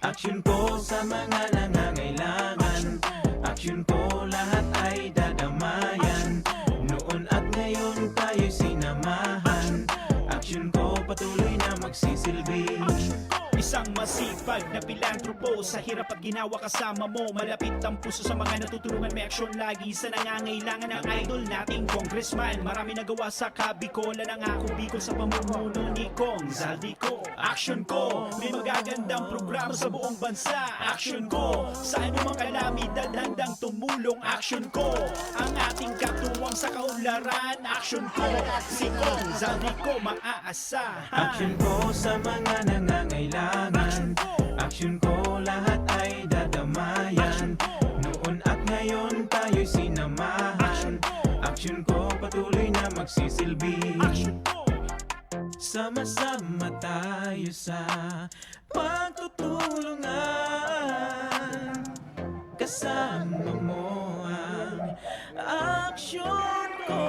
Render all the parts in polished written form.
Aksyon ko sa mga nangangailangan, aksyon ko lahat ay dadamayan. Noon at ngayon tayo'y sinamahan, aksyon ko patuloy na magsisilbi. Isang masipag na pilantropo, sa hirap at ginawa kasama mo. Malapit ang puso sa mga natutulungan, may aksyon lagi sa nangangailangan ng idol nating congressman. Marami nagawa sa Kabikolan, ang ako Bicol sa pamumuno ni Kong Zaldico. Aksyon ko, may magagandang programa sa buong bansa. Aksyon ko, sa anumang kalamidad handang tumulong. Aksyon ko, ang ating katuwang sa kaunlaran. Aksyon ko, si Kong Zaldico maaasahan. Aksyon ko sa mga nangangailangan, aksyon ko lahat ay dadamayan. Noon at ngayon tayo'y sinamahan, aksyon ko patuloy na magsisilbi. Sama-sama tayo sa pagtutulungan, kasama mo ang aksyon ko.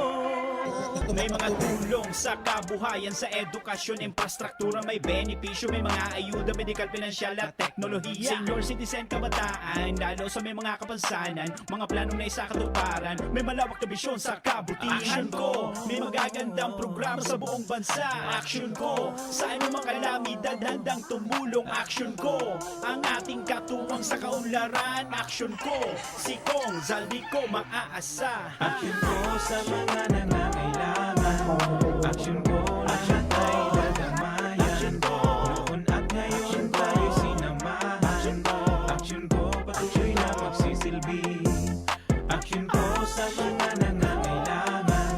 May mga tulong sa kabuhayan, sa edukasyon, infrastruktura, may benepisyo, may mga ayuda, medikal, pinansyal at teknolohiya. Senior citizen, kabataan, lalo sa may mga kapansanan, mga planong na isakatuparan, may malawak na bisyon sa kabutihan ko. May magagandang programa sa buong bansa. Aksyon ko, sa anumang kalamidad handang tumulong. Aksyon ko, ang ating katuwang sa kaunlaran. Aksyon ko, si Kong Zaldico maaasahan. Aksyon ko sa mga nangangailangan, aksyon ko lahat ay dadamayan. Noon at ngayon tayo'y sinamahan, aksyon ko patuloy na magsisilbi. Aksyon ko sa mga nangangailangan,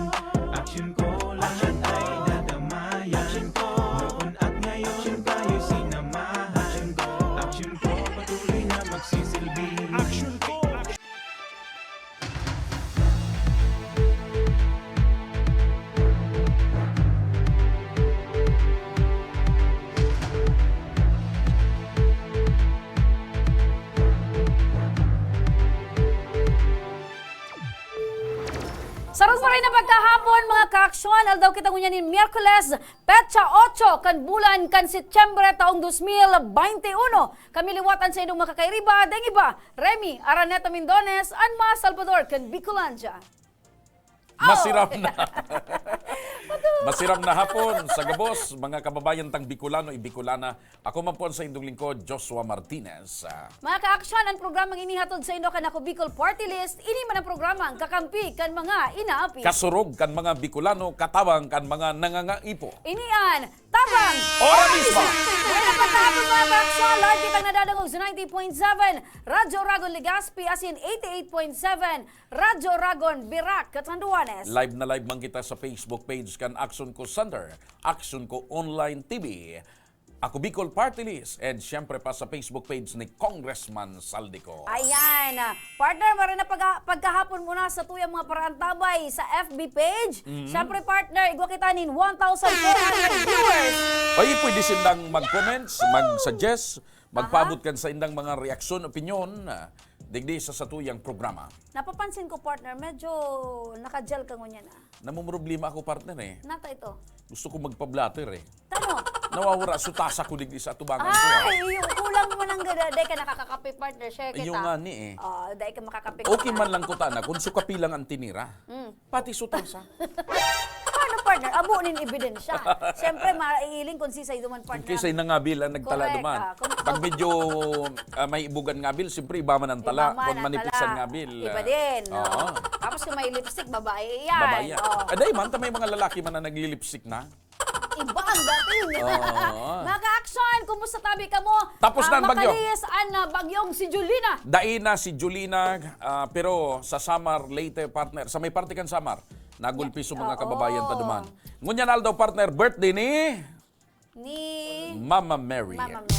aksyon ko lahat ay dadamayan. Noon at ngayon tayo'y sinamahan, aksyon ko patuloy na magsisilbi. Aksyon ko. Sarap pa rin na pagkahapon mga kaaksyon, aldaw kita ngunyan ni Miyerkules, Petsa 8, kan bulan, kan Setyembre taong 2021. Kami liwatan sa inyong makakairiba, deng iba, Remy, Araneta Mindones, Anma Salvador, kan Bicolandia. Masiram na. Masiram na hapon sa gabos, mga kababayan tang Bicolano, Ibicolana. Ako man po sa indong lingkod, Joshua Martinez. Mga kaaksyon, ang programang inihatod sa inyo kan ako Bicol Party List, ini man ang programang kakampi kan mga inaapi. Kasurog kan mga Bicolano, katawang kan mga nangangaipo. Inian, tabang! Ora mismo! Ngayon pagkahapon mga kaaksyon, live kitang nadadangog sa 90.7, Radyo Ragon Legazpi, as in 88.7, Radyo Ragon Birac, Catanduanes. Live na live man kita sa Facebook page kan Aksyon Ko Sunder, Aksyon Ko Online TV, Ako Bicol Party List, and syempre pa sa Facebook page ni Congressman Zaldico. Ayan, partner, mara na pagkahapon muna sa tuyang mga parantabay sa FB page. Syempre partner, igwa kita nin 1,400 viewers. Ay, pwede sindang mag-comments, mag-suggest, magpabot kan sa indang mga reaksyon, opinion, digdi sa satuyang programa. Napapansin ko partner, medyo nakagel ka ngunyan na. Namumroblema ako partner eh. Nata ito. Gusto ko magpa-blatter eh. Tano? Nawawara sutasa ko digdi sa tubangan ko. Ay, yung kulang mo ng gada. Dahil ka nakakakape partner, share kita. Yung nga ni eh. Dahil ka makakape. Okay man lang ko tana, kung sukapi lang ang tinira. Pati sutasa. Paano partner? Abunin ebidensya. Siyempre, maiiling kung si sa duman partner. Kaysa yung nangabil ang nagtala Correct, duman. kung- Pag medyo may ibugan ngabil, siyempre iba man ang tala. Iba man Kung ang manipis tala. ang ngabil. Iba din. No? Oo. Tapos kung may lipstick, babae yan. Babae yan. Oh. Aday man, may mga lalaki man na naglilipstick na. Iba ang dating. Oo. Mga ka-action, kumusta tabi ka mo? Tapos na ang bagyo. Makalis ang bagyong si Julina. Daina si Julina, pero sa summer, late partner. Sa may party kan summer, nagulpi sa mga kababayan ta duman. Ngunyan aldaw partner, birthday ni Mama Mary. Mama Mary.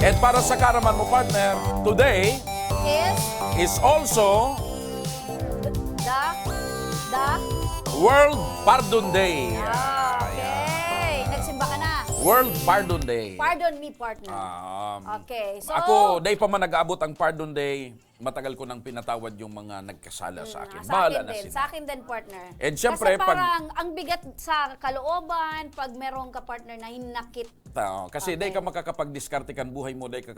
And para sa karaman mo partner, today is also The World Pardon Day. okay. Nagsimba ka na. World Pardon Day. Pardon me, partner. Okay. So, Ako, day pa man nag-aabot ang Pardon Day. matagal ko nang pinatawad yung mga nagkasala sa akin. Sa Bahala akin na din, sila. sa akin din, partner. And syempre, kasi parang ang bigat sa kalooban pag meron ka partner na hinakit. Kasi Okay. dahil ka makakapag-diskartekan buhay mo, dahil ka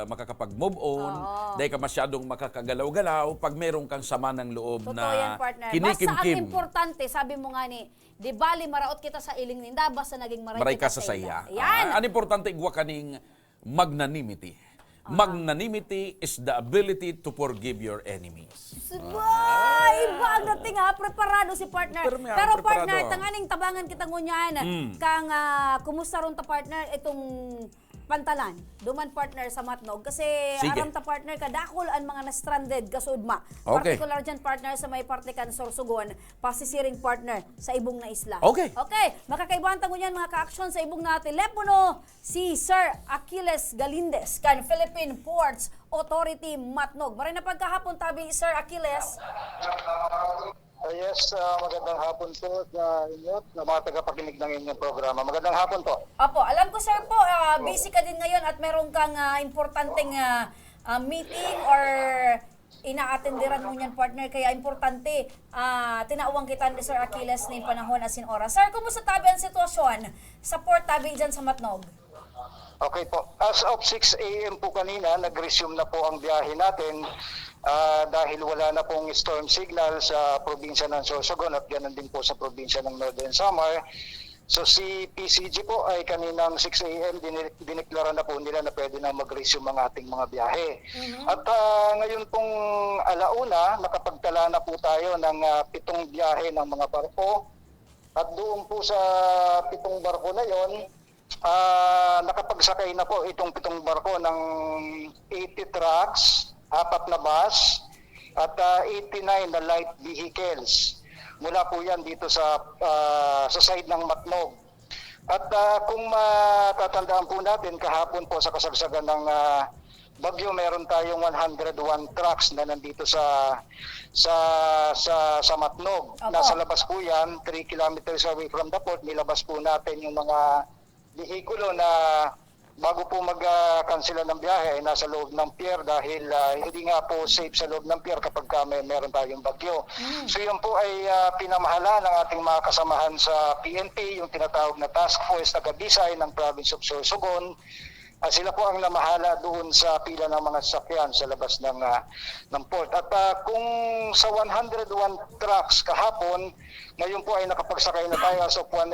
makakapag-move on, Oo. dahil ka masyadong makakagalaw-galaw, pag meron kang sama ng loob Totoo na yan, partner. Basta ang kinikim-kim, importante, sabi mo nga ni, di bali maraot kita sa iling ninda, basta naging maray maray kita ka sa sa saya. ila. Yan! Ang importante, igwa kaning magnanimity. Magnanimity is the ability to forgive your enemies. Iba ang dating ha, preparado si partner. Pero may Pero preparado. partner, tanganing tabangan kita ngunyan. Kang kumusta ron ta partner itong pantalan. Duman partner sa Matnog kasi Sige. aram ta partner kadakol ang mga na-stranded kasudma. Okay. Particular dyan partner sa may parte kan Sorsogon, pasisiring partner sa ibong na isla. Okay. Okay, makakaibahan ta ngunyan mga ka-aksyon sa ibong na telepono si Sir Achilles Galindez kan Philippine Ports Authority Matnog. Maray na pagkahapon tabi Sir Achilles. Yes, magandang hapon po sa inyo, sa mga tagapakinig ng inyong programa. Magandang hapon po. Opo, alam ko sir po, busy ka din ngayon at meron kang importanteng meeting or ina-attenderan mo niyan partner, kaya importante tinawang kita ni Sir Achilles na yung panahon asin oras. Sir, kumusta tabi ang sitwasyon sa port tabi dyan sa Matnog? Okay po. As of 6 a.m. po kanina, nag-resume na po ang biyahe natin dahil wala na pong storm signal sa probinsya ng Sorsogon at ganoon din po sa probinsya ng Northern Samar. So si PCG po ay kaninang 6 a.m. dineklara na po nila na pwede na mag-resume ang ating mga biyahe. At ngayon pong alauna, nakapagtala na po tayo ng 7 biyahe ng mga barko. At doon po sa 7 barko na yon, nakapagsakay na po itong 7 barko ng 80 trucks, 4 na bus, at 89 na light vehicles. Mula po yan dito sa side ng Matnog. At kung matatandaan po natin, kahapon po sa kasagsagan ng Bagyo, meron tayong 101 trucks na nandito sa Matnog. Opo. Nasa labas po yan, 3 kilometers away from the port, nilabas po natin yung mga vehikulo na bago po mag-cancela ng biyahe ay nasa loob ng pier dahil hindi nga po safe sa loob ng pier kapag meron tayong bagyo. So yun po ay pinamahala ng ating mga kasamahan sa PNP, yung tinatawag na Task Force Taga-Bisay ng Province of Sorsogon. Sila po ang namahala doon sa pila ng mga sasakyan sa labas ng port. At kung sa 101 trucks kahapon, ngayon po ay nakapagsakay na tayo as of 1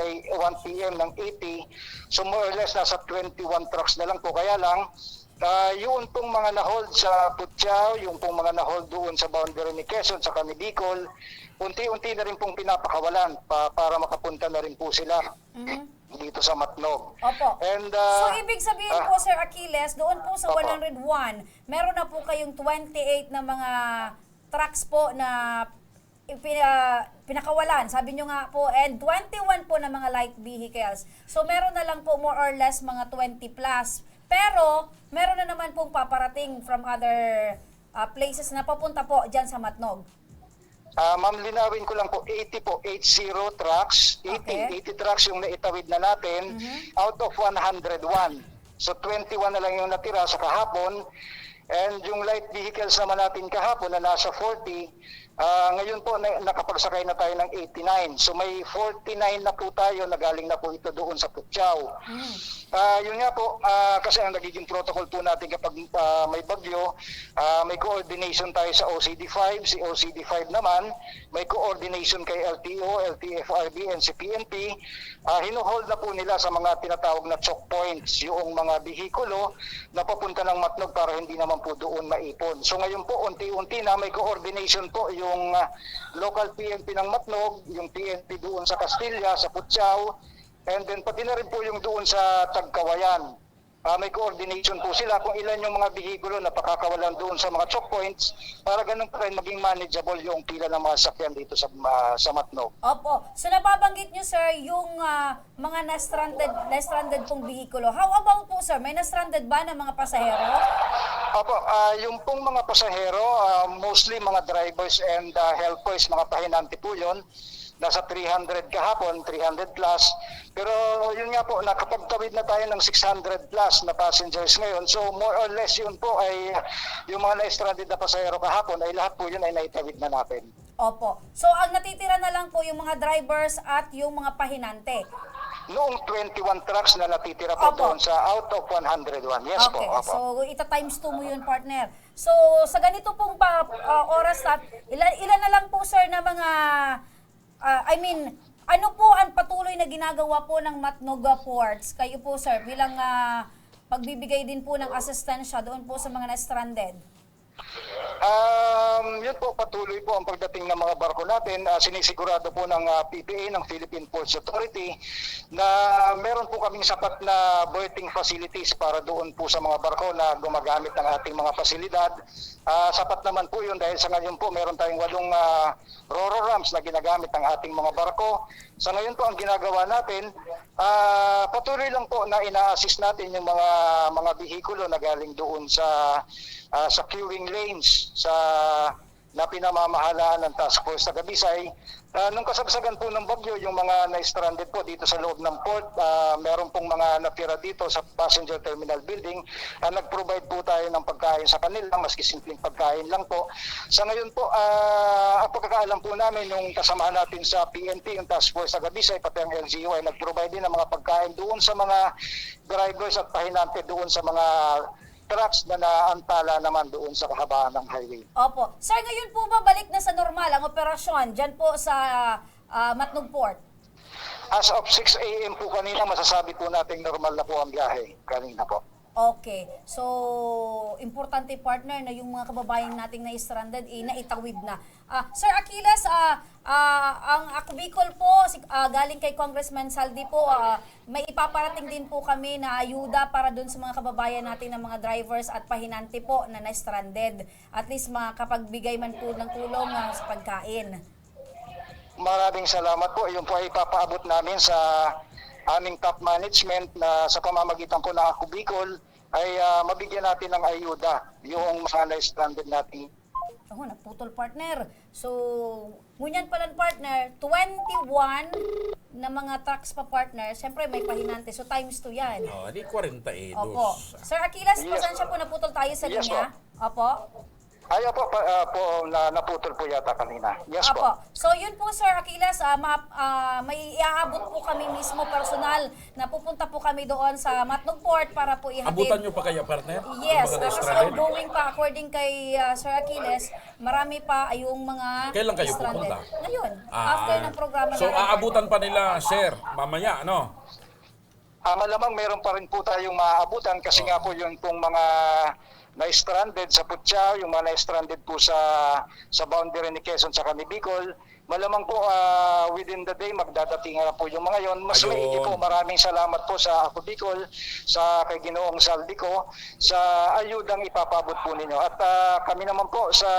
p.m. ng 80. So more or less nasa 21 trucks na lang po. Kaya lang, yun pong mga na-hold sa Putyao, yung pong mga na-hold doon sa boundary ni Quezon, sa Bicol, unti-unti na rin pong pinapakawalan para makapunta na rin po sila dito sa Matnog. Opo. And, so, ibig sabihin po, Sir Achilles, doon po sa Opo. 101, meron na po kayong 28 na mga trucks po na pinakawalan. Sabi nyo nga po, and 21 po na mga light vehicles. So, meron na lang po more or less mga 20 plus. Pero, meron na naman pong paparating from other places na papunta po dyan sa Matnog. Ma'am, linawin ko lang po, 80 po, 80 trucks, 80, Okay. 80 trucks yung naitawid na natin out of 101. So 21 na lang yung natira sa kahapon. And yung light vehicles naman natin kahapon na nasa 40, ngayon po nakapagsakay na tayo ng 89. So may 49 na po tayo na galing na po ito doon sa Putyao. Yun nga po, kasi ang nagiging protocol po natin kapag may bagyo, may coordination tayo sa OCD5. Si OCD5 naman, may coordination kay LTO, LTFRB, and si PNP. Hinuhold na po nila sa mga tinatawag na choke points yung mga bihikulo na papunta ng Matnog para hindi naman po doon maipon. So ngayon po, unti-unti na may coordination po yung local PNP ng Matnog, yung PNP doon sa Castilla, sa Putyao, and then pati na rin po yung doon sa Tagkawayan. May coordination po sila kung ilan yung mga bihikulo na pakakawalan doon sa mga choke points para ganun pa rin maging manageable yung pila ng mga sakyan dito sa Matnog. Opo. So nababanggit nyo sir yung mga na-stranded pong bihikulo. How about po sir? May na-stranded ba ng mga pasahero? Opo, yung pong mga pasahero, mostly mga drivers and helpers, mga pahinante po yun. nasa 300 kahapon, 300 plus. Pero yun nga po, nakapagtawid na tayo ng 600 plus na passengers ngayon. So more or less yun po ay yung mga na-stranded na pasahero kahapon ay lahat po yun ay naitawid na natin. Opo. So ang natitira na lang po yung mga drivers at yung mga pahinante. Noong 21 trucks na natitira po Opo. doon sa out of 101. Yes po. Okay, Opo. so ita times 2 mo yun, partner. So sa ganito pong oras at ilan na lang po sir na mga ano po ang patuloy na ginagawa po ng Matnog Ports? Kayo po sir bilang pagbibigay din po ng asistensya doon po sa mga na-stranded. Yun po, patuloy po ang pagdating ng mga barko natin. Sinisigurado po ng PPA, ng Philippine Ports Authority, na meron po kaming sapat na berthing facilities para doon po sa mga barko na gumagamit ng ating mga pasilidad. Sapat naman po yun dahil sa ngayon po meron tayong 8 ro-ro ramps na ginagamit ng ating mga barko. Sa ngayon po ang ginagawa natin, patuloy lang po na ina-assist natin yung mga bihikulo na galing doon sa queuing lanes na pinamamahalaan ng Task Force sa Gabisay. Nung kasagsagan po ng bagyo, yung mga na-stranded po dito sa loob ng port, meron pong mga natira dito sa passenger terminal building. Nag-provide po tayo ng pagkain sa kanila, maski simpleng pagkain lang po. Sa ngayon po, ang pagkakaalam po namin, nung kasamahan natin sa PNP, yung Task Force sa Gabisay, pati ang LGU, ay nag-provide din ng mga pagkain doon sa mga drivers at pahinante doon sa mga trucks na naantala naman doon sa kahabaan ng highway. Opo. Sir, ngayon po ba balik na sa normal ang operasyon dyan po sa Matnog Port? As of 6 a.m. po kanina, masasabi po natin normal na po ang biyahe kanina po. Okay. So, importante partner na yung mga kababayan nating na-stranded naitawid na. Sir Achilles, ang Ako Bicol po, galing kay Congressman Saldi po, may ipaparating din po kami na ayuda para dun sa mga kababayan natin ng mga drivers at pahinante po na na-stranded. At least makapagbigay man po ng tulong sa pagkain. Maraming salamat po. Yung po ay ipapaabot namin sa aming top management na sa pamamagitan po ng Ako Bicol ay mabigyan natin ng ayuda yung mga na-stranded natin. Oh, naputol partner. So, ngunyan pala partner, 21 na mga trucks pa partner. Siyempre may pahinante. So, times 2 yan. Di 42. Opo. Sir Achilles, Yes, pasensya po naputol tayo sa Yes, linya. Opo. Ayaw po, naputol po yata kanina. Yes po. Opo. So, yun po Sir Achilles, may iaabot po kami mismo personal na pupunta po kami doon sa Matnog Port para po ihatid. Abutan nyo pa kaya, partner? Yes, Yung mga kasi na-stranded? ongoing pa according kay Sir Achilles, marami pa yung mga Kailan kayo stranded. pupunta? Ngayon, after ng programa So, natin. aabutan pa nila, sir, mamaya, ano? Malamang meron pa rin po tayong maaabutan kasi nga po yung pong mga na-stranded sa Putyao, yung mga na-stranded po sa boundary ni Quezon sa ni Bicol. Malamang po within the day magdadating na po yung mga yon. Mas Ayun. maigi po, maraming salamat po sa Ako Bicol, sa kay Ginoong Saldico, sa ayudang ipapabot po ninyo. At kami naman po sa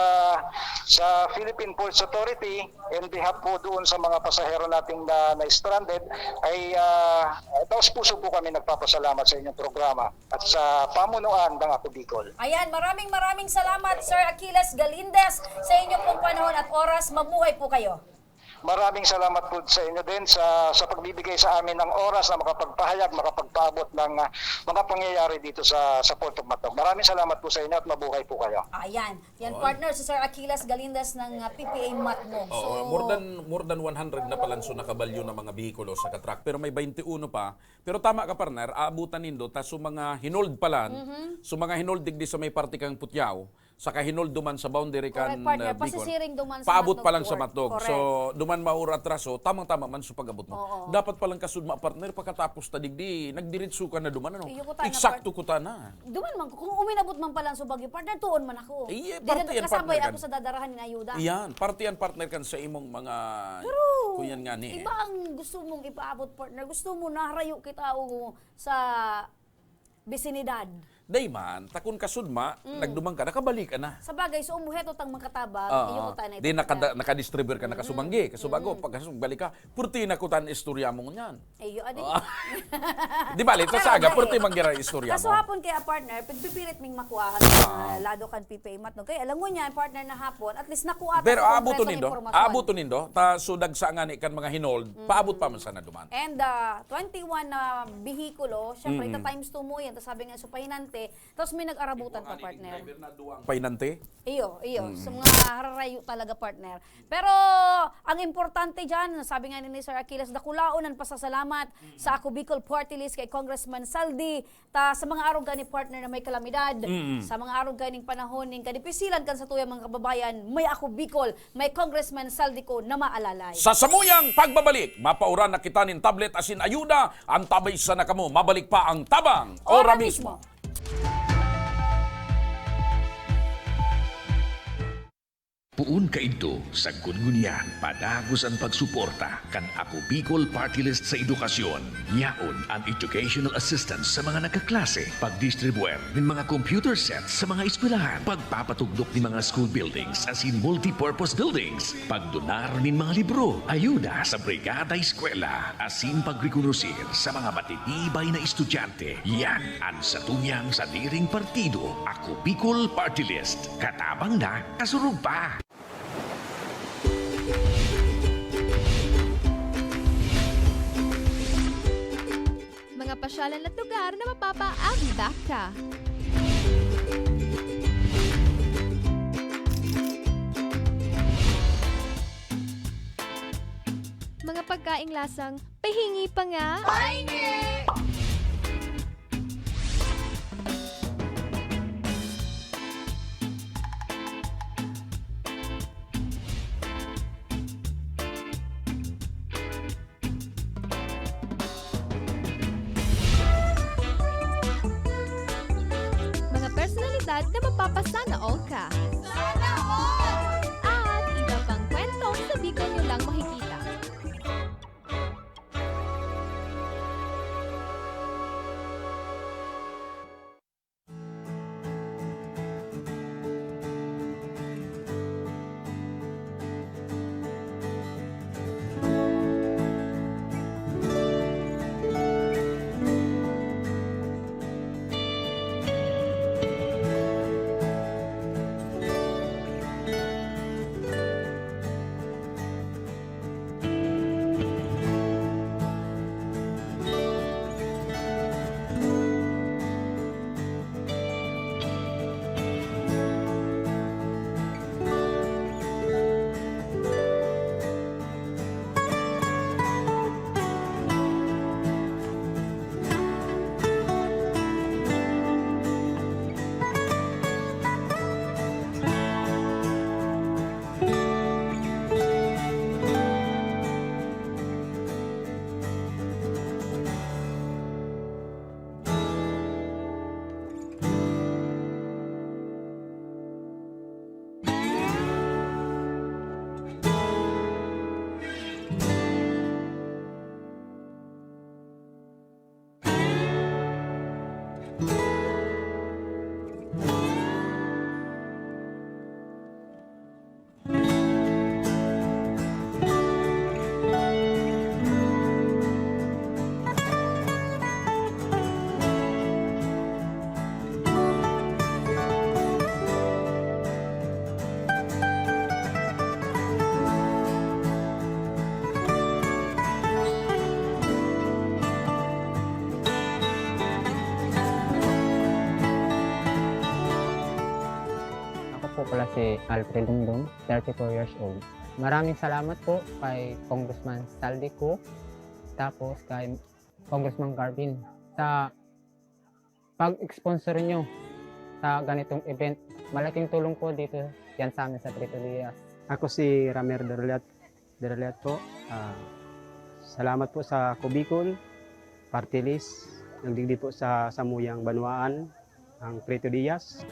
Philippine Ports Authority, in behalf po doon sa mga pasahero nating na-stranded, ay taos puso po kami nagpapasalamat sa inyong programa at sa pamunuan ng Ako Bicol. Ayan, maraming salamat Sir Achilles Galindez sa inyong pong panahon at oras. Mabuhay po kayo. Maraming salamat po sa inyo din sa pagbibigay sa amin ng oras na makapagpahayag, makapagpaabot ng mga pangyayari dito sa Port of Matnog. Maraming salamat po sa inyo at mabuhay po kayo. Ayan, yan partner si Sir Achilles Galindez ng PPA Matnog. So, more than 100 na palanso nakabalyo ng mga bihikulo sa katrak. Pero may 21 pa. Pero tama ka, partner, aabutan nindo ta so mga hinold palan, so mga hinold digdi sa may parte kang Putyao, saka hinold duman sa boundary kan Correct, partner. Bicol. Pasisiring duman sa Paabot Matnog pa lang sa Port. Matnog. Correct. So duman maura atraso, tamang-tama man sa pag-abot mo. Oo. Dapat palang kasudma, partner, pagkatapos ta digdi nagdiretso ka na duman, ano? Iyo ko ta na, Eksakto ko ta na. duman man, kung uminabot man pala sa bagyo, partner, tuon man ako. Eh, Di parte na yan, kasabay partner ako kan. sa dadarahan ni ayuda. Iyan, partiyan partner kan sa imong mga kuyan nga ni. Iba ang gusto mong ipaabot, partner. Gusto mo naharayo kita o sa bisinidad. Dayman, takon kasudma, nagdumang ka, nakabalik ka na. Sa bagay, so umuheto tang makatabang, iyo utan na Di nakadistribute ka na kasubanggi. Kasubago, pag balik ka, purti na kutan istorya mo nyan. Iyo, adi. Di ba, sa saga, purti manggira istorya Kaso mo. hapon kaya partner, pagpipilit ming makuahan lado kan pipaymat no. Kaya alam mo niya, partner na hapon, at least nakuha Pero ta sa aabuto kompresong nindo, impormasyon. aabuto nindo, ta sudag sa nga ni kan mga hinold, paabot pa man sana duman. And 21 na bihikulo, syempre times 2 mo yan. Tapos sabi nga, supahinante. Tapos may nag-arabutan pa, partner. Painante? Iyo. So mga hararayo talaga, partner. Pero ang importante dyan, sabi nga ni Sir Achilles, dakulaunan pasasalamat sa Ako Bicol Party List kay Congressman Saldi, sa mga araw gani partner na may kalamidad, sa mga araw ganing panahon ning kadipisilan kan sa tuyang mga kababayan, may Ako Bicol, may Congressman Saldi ko na maalalay. Sa samuyang pagbabalik, mapauran na kita nin tablet asin ayuda, ang tabay sa nakamo, mabalik pa ang tabang. Ora mismo. Puun kaidto sa Gungunyan, padagos ang pagsuporta kan Ako Bicol Party List sa edukasyon. Yaon ang educational assistance sa mga nagkaklase, pagdistribuer ng mga computer sets sa mga eskwelahan, pagpapatugdok ng mga school buildings as in multi-purpose buildings, pagdonar ng mga libro, ayuda sa brigada eskwela, asin pagrekonusir sa mga matitibay na estudyante. Yan ang satuyang sa diring partido, Ako Bicol Party List. Katabang na, kasurug pa. Mga pasyalan at lugar na mapapaagda ka. Mga pagkaing lasang pahingi pa nga. Mga personalidad na mapapasana all ka. Sana all! At iba pang kwento sa Bicol nyo lang makikita. Po pala si Alfred Lundong, 34 years old. Maraming salamat po kay Congressman Saldi ko, tapos kay Congressman Garvin sa pag-sponsor nyo sa ganitong event. Malaking tulong po dito yan sa amin sa Trito Diaz. Ako si Ramer Dereliat po. Salamat po sa Ako Bicol Party List. Nagdigdi po sa Samuyang Banwaan, ang Trito Diaz.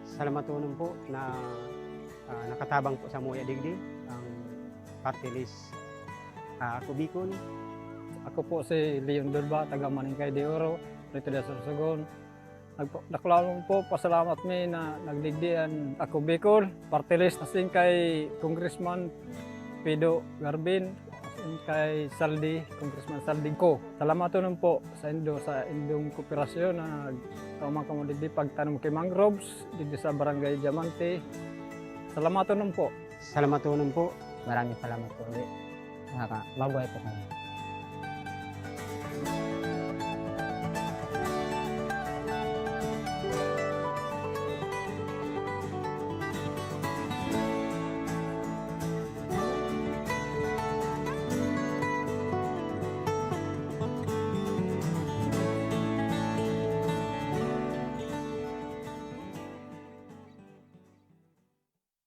Salamat po na nakatabang po sa Muya Digdi, ang Party List Ako Bicol. Ako po si Leon Durba, taga Maningkay de Oro, Trito Diaz Sorsogon. Naklalang po, pasalamat mi na nagdigdian ako Bicol, party list asin kay Congressman Pido Garbin, asin kay Saldi, Congressman Saldi ko. Salamat nun po sa indong kooperasyon na nagtamang kamo digdi pagtanom kay mangroves digdi sa Barangay Diamante. Salamat nun po. Salamat po. Maraming salamat po ulit. Mabuhay po kami.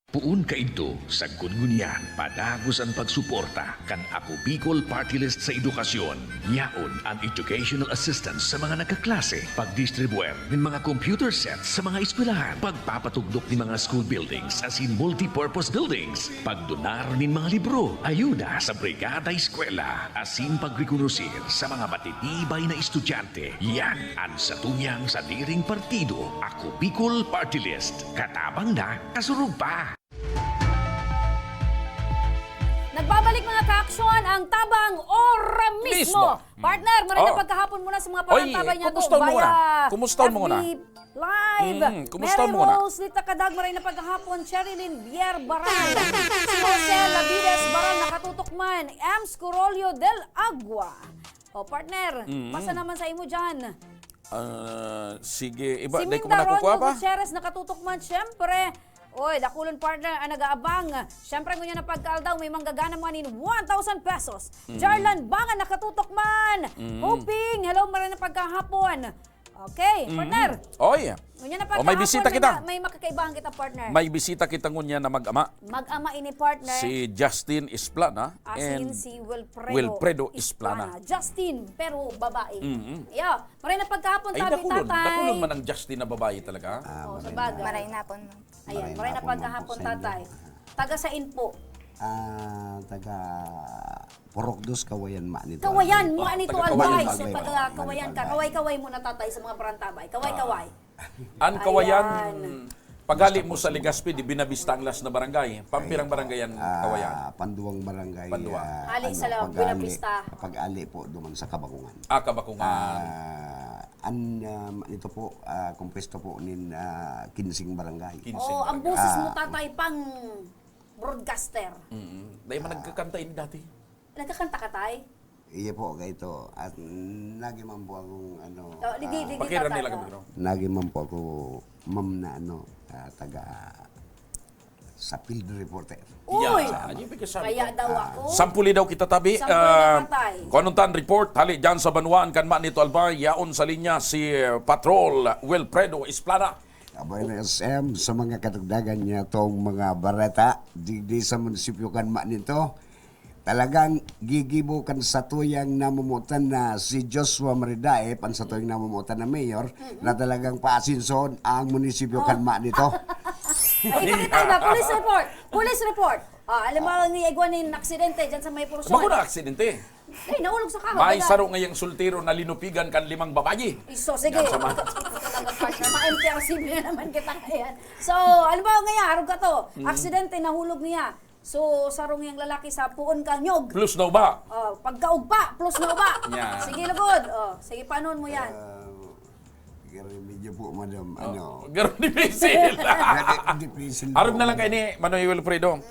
Puun kaidto sa Gudgunyan padagos ang pagsuporta kan Ako Bicol Party List sa edukasyon. Yaon ang educational assistance sa mga nagkaklase, pagdistribuer ng mga computer sets sa mga eskwelahan, pagpapatugdok ng mga school buildings as in multi-purpose buildings, pagdonar ng mga libro, ayuda sa brigada eskwela, asin pagrekonosir sa mga matitibay na estudyante. Yan ang satuyang sa diring partido Ako Bicol Party List. Katabang na, kasurug pa! Nagbabalik mga ka-aksyon ang Tabang Ora mismo. Partner, maraming pagkahapon muna sa mga parantabay niya doon. kumustahan mo muna. Kumustahan mo muna. Live. Kumustahan mo Mary muna. Rose Lita Kadag, maraming na pagkahapon. Sherilyn Bier Baral. Si Jose Lavides Baral, nakatutok man. Ems Corolio del Agua. O partner, basta naman sa imo dyan. Sige, iba, Si di ko man Minda nakukuha Ronyo pa. Gutierrez, nakatutok man. Siyempre, oy, dakulon partner ang nag-aabang. Siyempre, kung yan na pagkaldaw, may manggagana mo anin 1,000 pesos. Jarlan Bangan, nakatutok man. Hoping, hello, maraming na pagkahapon. Okay, partner. Oy, Kung yan na O, may pagkahapon, bisita kita. may makakaibahan kita, partner. may bisita kita ngunya na mag-ama. Mag-ama ini, partner. Si Justin Isplana Asin and si Wilfredo, Wilfredo Isplana. Justin, pero babae. Yeah, maraming na pagkahapon, Ay, tabi dakulon. tatay. Dakulon man ang Justin na babae talaga. Oh, sa bagay. Maray na po. Ayan, maraming na pagkahapon, tatay. Taga sa info. Taga Porokdos, Kawayan ma nito. Kawayan mo anito taga albay. Kawayan, So Albay. taga kawayan ka. Kaway-kaway muna tatay sa mga parantabay. Kaway-kaway. An kawayan, Ayan. pagali mo sa Legazpi, di binabista ang las na barangay. Pampirang barangayan, kawayan. Panduang barangay. Panduang. Ali sa Buena Vista. Pag-ali po duman sa Kabakungan. Kabakungan. Ito po, kumpesto po nin Kinsing Barangay. Oh, ang boses mo tatay pang broadcaster. Dahil man nagkakanta ini dati. Nagkakanta ka tay? Iya po, ganito. At nagiman po akong Oh, di Pakiran tatay. nila kami. nagiman po ako, ma'am na taga sa field reporter. Uy! Yan, yung bigkasabi Kaya ko. daw ako. Sampuli daw kita tabi. Sampuli daw, tatay. Kung anong tan report, hali dyan sa Banuan, kan nito Albay, yaon sa linya si Patrol Wilfredo Isplana. Abay na SM, sa mga katagdagan niya itong mga barata, di sa munisipyo kan nito, talagang gigibukan sa tuyang namumutan na si Joshua Maridae, pan sa tuyang namumutan na mayor, na talagang paasinson ang munisipyo kan nito. Ay, ipakita ba? Police report! Police report! Alam mo, ni Egwan yung aksidente dyan sa may porusyon. Bago na aksidente. Ay, nahulog sa kahoy. May saro ngayong sultiro na linupigan kan 5 babayi. Iso, sige. Yan sa mga- Ma-MTRC na naman kita ngayon. So, alam mo ngayon, harog ka to. Aksidente, nahulog niya. So, sarong yung lalaki sa puon kang nyog. Plus daw ba? Pagkaugpa, plus na uba. Yan. Sige, lagod. Sige, panon mo yan. Medyo po, madam, Garon ni Pisil. Difícil Harog po. na lang kay ni Manoy Wilfredo.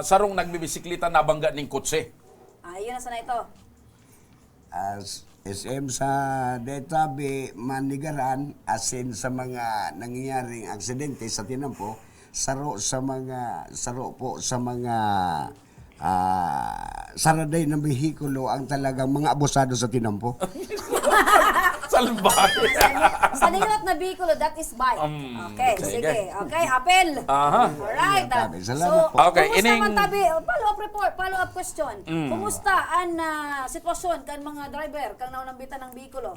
Sarong nagbibisikleta nabangga ning kotse. Yun na sana ito. As SM sa Detabe Manigaran, asin sa mga nangyayaring aksidente sa Tinampo, saro po sa mga saraday ng behikulo ang talagang mga abusado sa Tinampo. Salbay. Sa nilot na vehicle, that is bike. Okay, sige. sige. Okay, apel. Aha. Alright. Tabi, salamat So, po. Okay, kumusta ining- man tabi? Follow-up report, follow-up question. Kumusta ang sitwasyon kan mga driver kang naunambitan ng bikulo?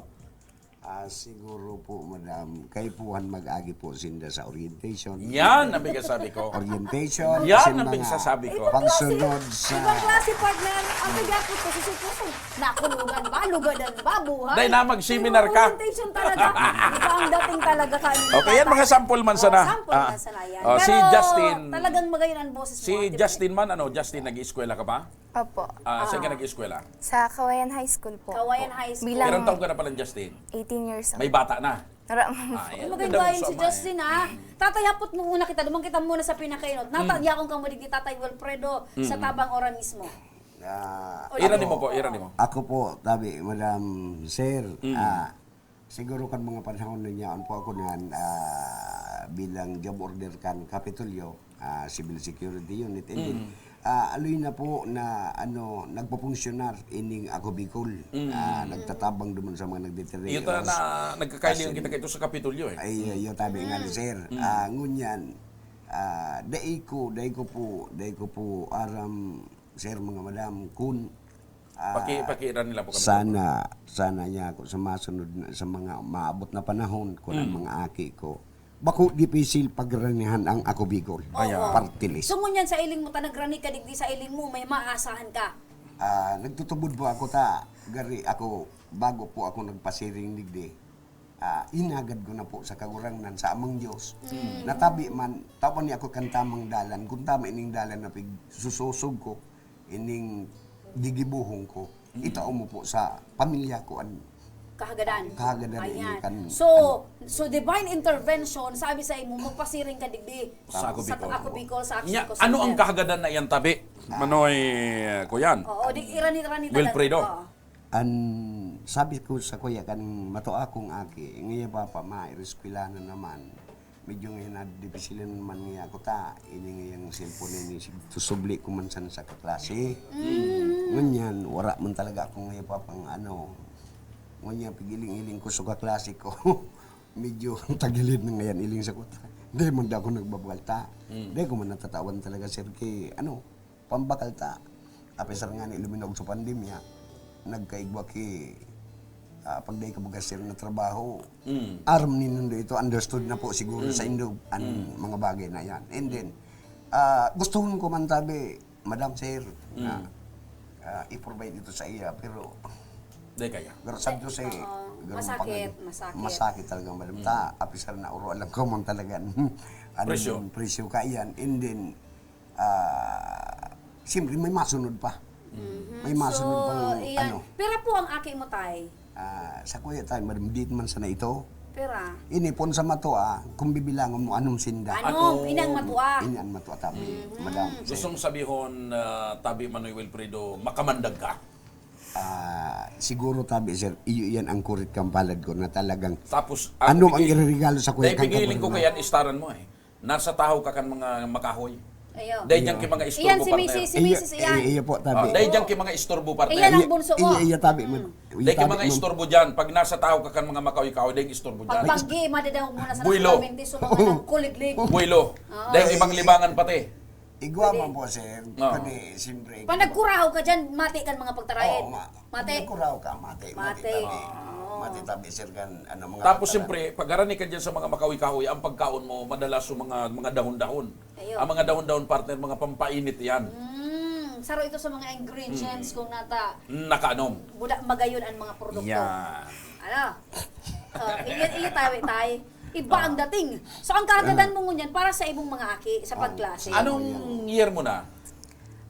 Siguro po, madam, kayo puhan mag-agi po sinda sa orientation. Yan ang sabi ko. Orientation. Yan kasi ang mga sasabi ko. Pagsunod sa... Ibang klase partner, ang nagyapot ko si Supuso. Nakulugan ba? Lugadan ba? Buhay? Dahil na mag-seminar ka. Orientation talaga. Iba ang dating talaga ka. Okay, yan mga sample man sana. Sample man sana yan. Oh, si Pero Justin. talagang magayon ang boses mo. Si Ate Justin man, Justin, nag-ieskwela ka pa? Opo. Saan ka nag-ieskwela? Sa Kawayan High School po. Kawayan High School. Bilang Ilang taon ka na pala, Justin? 18 years old. May bata na. Ay, magayon si Justin ha. Tatay, hapot mo muna kita. Dumang kita muna sa pinakainot. Natadya akong kamulig ni Tatay Wilfredo sa Tabang Ora mismo. Irani mo po, irani mo. Ako po, tabi, Madam Sir, siguro kan mga panahon ninyo, po ako nan bilang job order kan Kapitolyo, Civil Security Unit, and then, aloy na po na nagpo-funcionar ining ako Bicol, nagtatabang duman sa mga nagdeterre. Ito na nagkakailihan kita kayo sa Kapitolyo eh. Ay, yo tabi nga ni Sir. Ngunyan, dai ko po aram Sir mga madam kun Pakiran nila po kami. sana niya ako sa masunod sa mga maabot na panahon ko ng mga aki ko. Bako dipisil pagranihan ang ako Bicol. Party list. So ngunyan sa iling mo, nagrani ka digdi sa iling mo, may maasahan ka. Nagtutubod po ako gari ako bago po ako nagpasiring digdi. Inagad ko na po sa kagurangan sa amang Diyos. Natabi man, tapon niya ako kan tamang dalan. Kung tama ining dalan na sususog ko, ining gigibuhong ko, itao mo po sa pamilya ko. Kahagadan. Ayan. So divine intervention, sabi sa imo, magpasiring ka digdi. Sa Ako Bicol. Ako Bicol, sa Action Nya, ko. ano ang kahagadan na yan tabi? Manoy Kuyan. Oo, di irani talaga. Wilfredo. Sabi ko sa kuya kan mato akong aki, ngayon papa maireskwela na naman. Medyo ngayon na dipisilan naman ngayon ako ini ngayong cellphone ini susubli ko man sana sa kaklase. Ngunyan, wala man talaga ako ngayon papang ngunyan pigiling-iling ko sa kaklase ko. Medyo tagilid na ngayon iling sa kuta. Hindi man ako nagbabalta. Hindi ko man natatawan talaga sir kay pambakalta. Apesar nga ni luminog sa pandemya, nagkaigwa ki pagday ka baga sir na trabaho, aram ninundo ito, understood na po siguro sa Indo ang mga bagay na yan. And then, gusto ko man tabi, Madam Sir, na i-provide ito sa iya, pero Di kaya. pero sabi ko sa'yo, masakit talaga, Madam. Apisar na uro, alam ko man talaga, presyo ka yan. And then, siyempre may masunod pa. May masunod pang Pera po ang aki mo tay. Sa kuya tayo, Madam, dito man sana ito. Pera. Inipon sa matua, kung bibilangan mo anong sinda. Inang matua. Inang matua tabi, Madam. Gustong sabihon, tabi Manoy Wilfredo, makamandag ka. Siguro tabi, sir, iyo yan ang kurit kang palad ko na talagang Tapos, ano ang iririgalo sa kuya dahil pigiling ko kayan istaran mo eh. Nasa taho ka kan mga makahoy. Ayo. Dahil dyan ki mga istorbo Iyan si partner. Mrs. Iyan. Iyo po tabi. Dahil dyan ki mga istorbo partner. Iyan ang bunso mo. Iyo tabi, Dahil ki mga istorbo dyan. Pag nasa taho ka kan mga makahoy-kahoy, dahil istorbo dyan. Pagpanggi, madadaw muna sa Builo. nakamenti, so mga kuliglig. Buwelo. Dahil ibang libangan pati. Igwa man po, sir. Kani, siyempre. Pag nagkuraw ka dyan, mati kan mga pagtarayan. Mate. Kuraw ka, mate. Mate. Mate tabi, sir, kan, mga... Tapos siyempre, pag harani ka dyan sa mga makahoy-kahoy, ang pagkaon mo, madalas yung mga dahon-dahon. Ayun. Ang mga dahon-dahon partner, mga pampainit yan. Saro ito sa mga ingredients kung nata Nakaanom. budak magayon ang mga produkto. Yan. Ano? Iyo tayo. Iba ang dating. So ang karagadan mo ngunyan para sa ibong mga aki sa pagklase. Anong year mo na?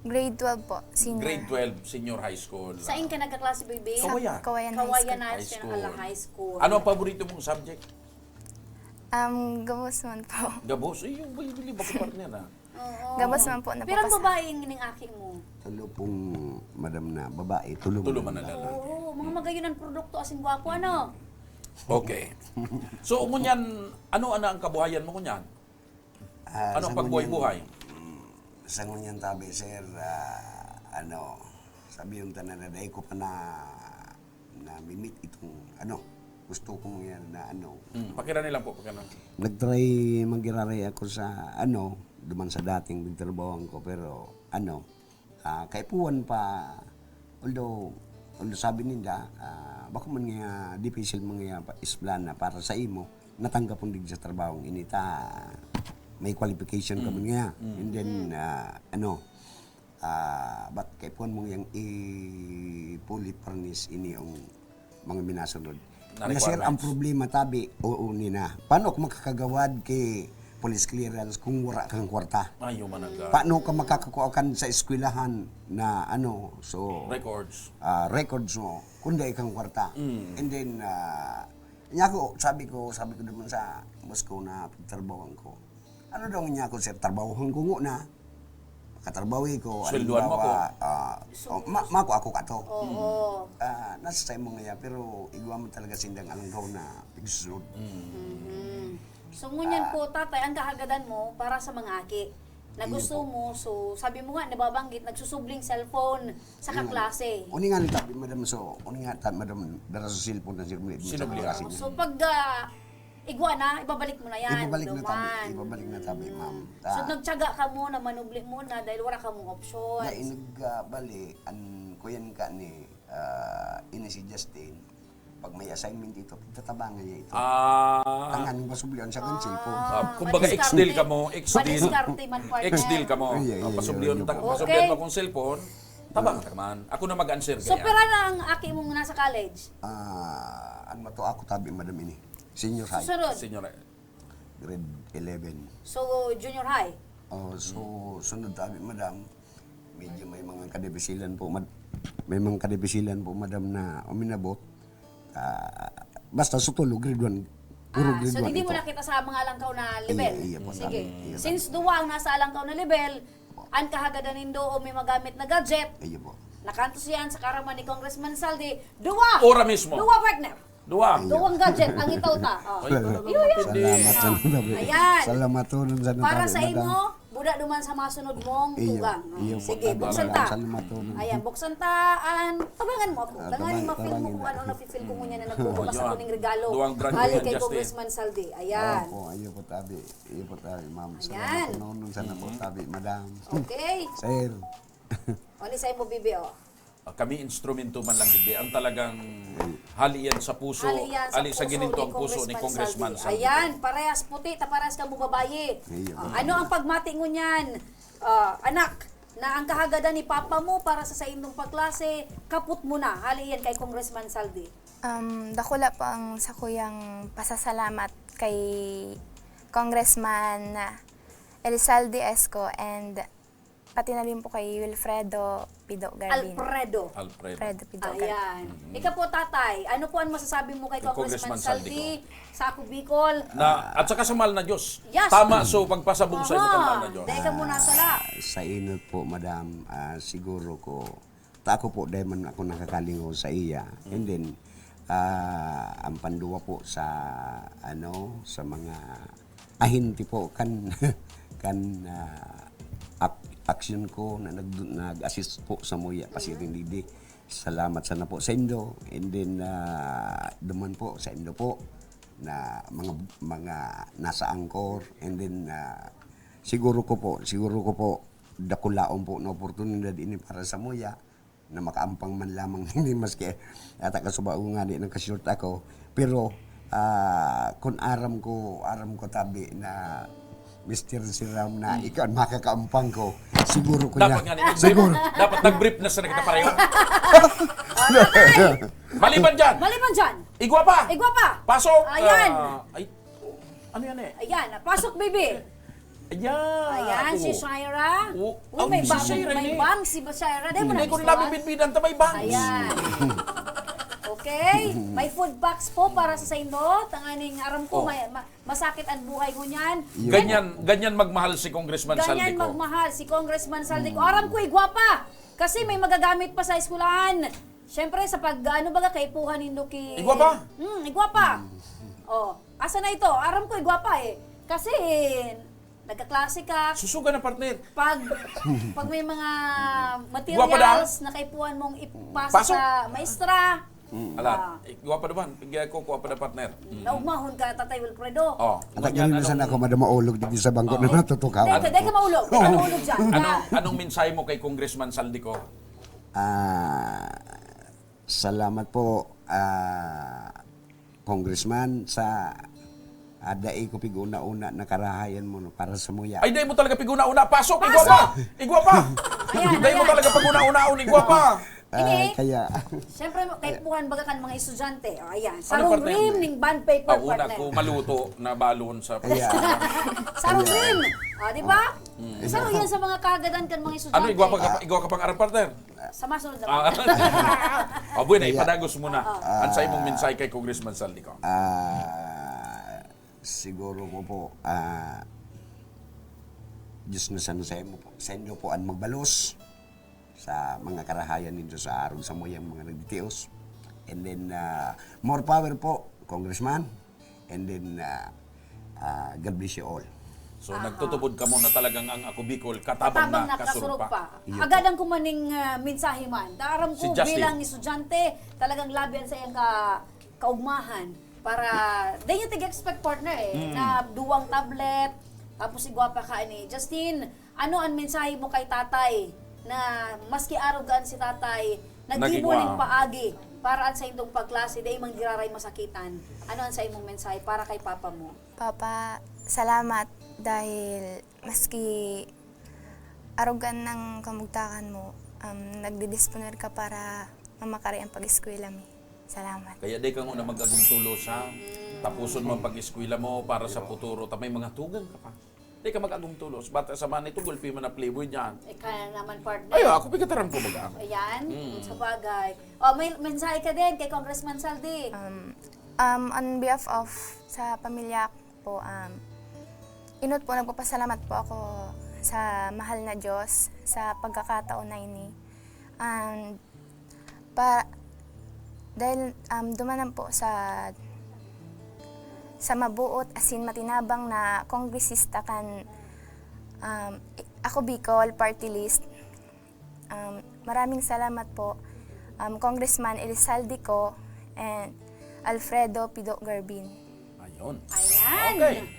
Grade 12 po, senior. Grade 12, senior high school. Saan ka nagkaklase, baby? Sa Kawayan. Kawayan Kawayan High National High School. Ano ang paborito mong subject? School. Gabos man po. Gabos? Eh, yung bili-bili ba ko partner na? Gabos man po. Pero ang babae ng aki mo? Tulo pong, madam na babae, tulo man na lalaki. Oo, mga magayon ang produkto asing gwapo, ano? Okay. So, ngunyan, ano ang kabuhayan mo ngunyan? Ano ang pagbuhay-buhay? Sa ngunyan tabi, sir, sabi yung tananaday ko pa na mimit itong, gusto ko yan na Pakira nilang po, pakira. Nagtry magiraray ako sa, duman sa dating bigtrabawan ko, pero, kaipuan pa, although, Ano sabi nila, baka man nga difícil mga isplana para sa imo, natanggap mo din sa trabaho inita, may qualification ka man nga. And then, ba't kay puan mo yung i-fully furnish ini yung mga minasunod. Na Na sir, ang requirements. problema tabi, oo nina. Paano kung makakagawad kay police clearance kung wala kang kwarta? Ayaw managa. Paano ka makakakuha kan sa eskwelahan na so Records. records mo kung di kang kwarta. And then sabi ko naman sa boss ko na pagtrabawan ko. Ano daw niya ako sir, trabahohan ko na. Katrabawi ko. Swelduhan mo ko. Mako ako kato. Oo. Nasa sa imo nga pero igwa mo talaga sindang alanggaw na pigsunod. So ngunyan po tatay, ang kahagadan mo para sa mga aki na gusto mo, so sabi mo nga, nababanggit, nagsusubling cellphone sa kaklase. Uni nga ni tabi madam madam dara sa cellphone na sir mo. Sinublihan. So pag igwa na, ibabalik mo na yan. Ibabalik na tabi ma'am. So nagtiyaga ka mo na manubli mo na dahil wala ka mong Na options. inagbali an kuyan ka ni ini si Justin pag may assignment dito tatabangan niya ito tangan mo sublihan sa kan cellphone Kumbaga ex-deal ka mo, ex-deal. Madiskarte man partner. Ex-deal ka mo. Iya, Pasublihan Okay. mo kung cellphone, tabang ka man. Ako na mag-answer So kaya. pera na ang aki mong nasa college. ano to ako tabi madam ini senior high Susunod. Senyor, grade 11 So junior high. so sunod tabi madam medyo may mga kadebisilan po may mga kadebisilan po madam na uminabot basta sutulo grade 1 puro grade 1 So hindi mo ito. nakita sa mga alangkaw na level. Iya po, Sige. iya. Since duwa ang nasa alangkaw na level, ang kahagadan nindo o may magamit na gadget, Iya po. nakantos yan sa karaman ni Congressman Saldi, duwa! Ora mismo. Duwa partner! Dua. Duwang gadget ang itaw ta. Oh. Salamat sa tabi. Ayan. Salamat to nun sa Para tabi, sa madam. imo, buda duman sa masunod mong Iyo, tugang. iyo po, Sige, tabi. buksan ta. Salamat to nun. Ayan, buksan ta. Tabangan mo ako. Tanganin ma-feel mo kung ano na-feel ko ngunyan na nagbubukas Yan. ako ng regalo. Duwang brand Hali yan, kay Justin. Congressman Saldi. Ayan. Opo, iyo po tabi. Iyo po tabi, ma'am. Ayan. Salamat to nun sa po tabi, madam. Okay. Sir. O, sa imo, Bibi, o. Kami instrumento man lang digdi. Ang talagang halian sa puso, Haliyan sa ali sa puso gininto ni ang puso ni Congressman Saldi. Saldi. Ayan, parehas puti, parehas ka mo babayi. Iyo. Ano ang pagmati mo niyan, anak, na ang kahagadan ni Papa mo para sa inyong pagklase, kaput mo na. Haliyan kay Congressman Saldi. Dakula po ang sa kuyang pasasalamat kay Congressman Elizalde Esco and pati na rin po kay Wilfredo Pido Garbin. Alfredo. Alfredo Pido Garbin. Ayan. Ikaw po, tatay, ano po ang masasabi mo kay Kay Congressman Congressman Saldi sa Ako Bicol? At saka sa mahal na Diyos. Yes. Tama, so pagpasabong sa imo kang mahal na Diyos. Dahil ka muna sala. Sa inot po, madam, siguro ko, ako po, dahil man ako nakakalingaw sa iya. And then, ang panduwa po sa, sa mga ahinti po, action ko na nag-assist po sa Muya Pasiring Didi. Salamat sana po sa Indo. And then duman po sa Indo po na mga nasa Angkor. And then siguro ko po dakulaon po na oportunidad ini para sa Muya na makaampang man lamang hindi maski ata kasubao nga di nagka-short ako. Pero kung aram ko tabi na Mr. Siram na ikaw ang makakaampang ko. Siguro ko Dapat nga na. siguro. Dapat nag-brief na sa kita pareho. Maliban dyan. Maliban dyan. Igwa pa. Igwa pa. Pasok. Ayan. Ano yan eh? Ayan, pasok, baby. Ayan. Ayan, si Shaira. May si bang, Shaira may ni. bang si Shaira. Dahil mo Hindi na ko labi binbidan ta may bangs. Ayan. Okay, may food box po para sa inyo. Tanganing aram ko, masakit ang buhay ko niyan. Ganyan magmahal si Congressman Saldi Ganyan ko. magmahal si Congressman Saldi ko. Aram ko, igwapa. Kasi may magagamit pa sa eskwelahan. Siyempre, sa baga, kaipuhan nindo ki... Igwapa? Igwapa. Oh, asa na ito? Aram ko, igwapa eh. Kasi, nagkaklase ka. Susuga na partner. Pag may mga materials na kaipuhan mong ipasa Pasok. sa maestra, Alat, igwa pa naman. Igwa ko kuha pa na partner. naugmahon ka, Tatay Wilfredo. Oh. At ganyan sana ako madamaulog dito sa bangko na natutukaw. Dahil ka maulog. Dahil ka maulog dyan. Anong mensahe mo kay Congressman Saldi ko? salamat po, Congressman, sa dai ko piguna-una na karahayan mo no, para sa muya. Ay, dahil mo talaga piguna-una. Pasok! Igwa pa! Igwa pa! Dahil mo talaga paguna-una-un. Igwa pa! Ini, Kaya, siyempre, kay puhan baga kan mga estudyante. O, ayan. Ano Sarong partner? rim ning band paper, Una partner. ko maluto na balon sa Sarong rim. O, di ba? Sarong yan sa mga kagadan kan mga estudyante. Ano, igwa ka pang arap, partner? Sa masunod Ah. naman. O, buwan, ipadagos muna. Ang sa imong mensahe kay Congressman Saldico. siguro ko po, Diyos na sa inyo po ang magbalos sa mga karahayan ninyo sa araw sa muyang mga nagditios. And then, more power po, Congressman. And then, God bless you all. So, nagtutubod ka mo na talagang ang Ako Bicol katabang na kasurog pa. Agad ang kumaning mensahe man. Daram ko Si Justin. bilang estudyante, talagang labian sa iyang kaugmahan. Para, di nyo tig-expect partner na duwang tablet, tapos igwapa ka ni Justin, ano ang mensahe mo kay tatay? Na maski arugan si tatay, nagibuling paagi para sa indong pagklase, di imang diraray masakitan. Ano ang sa imong mensahe para kay papa mo? Papa, salamat dahil maski arugan ng kamugtakan mo, nagdidisponer ka para mamakari ang pag-eskwela mi. Salamat. Kaya di ka nga na mag-agong tulos, ha? Tapuson mo ang pag-eskwela mo para sa futuro. May mga tugang ka pa. Di ka mag-agong tulos. Bata sa man ito, gulpi mo na playboy dyan. Kaya naman partner. Ay, ako pigataran ko baga. Ayan, sa bagay. O, may mensahe ka din kay Congressman Saldi. On behalf of sa pamilya po, inot po, nagpapasalamat po ako sa mahal na Diyos sa pagkakataon na ini. And dahil dumanan po sa mabuot asin matinabang na kongresista kan Ako Bicol Party List. Maraming salamat po Congressman Elisaldico and Alfredo Pido Garbin. Ayun. Ayan. Okay.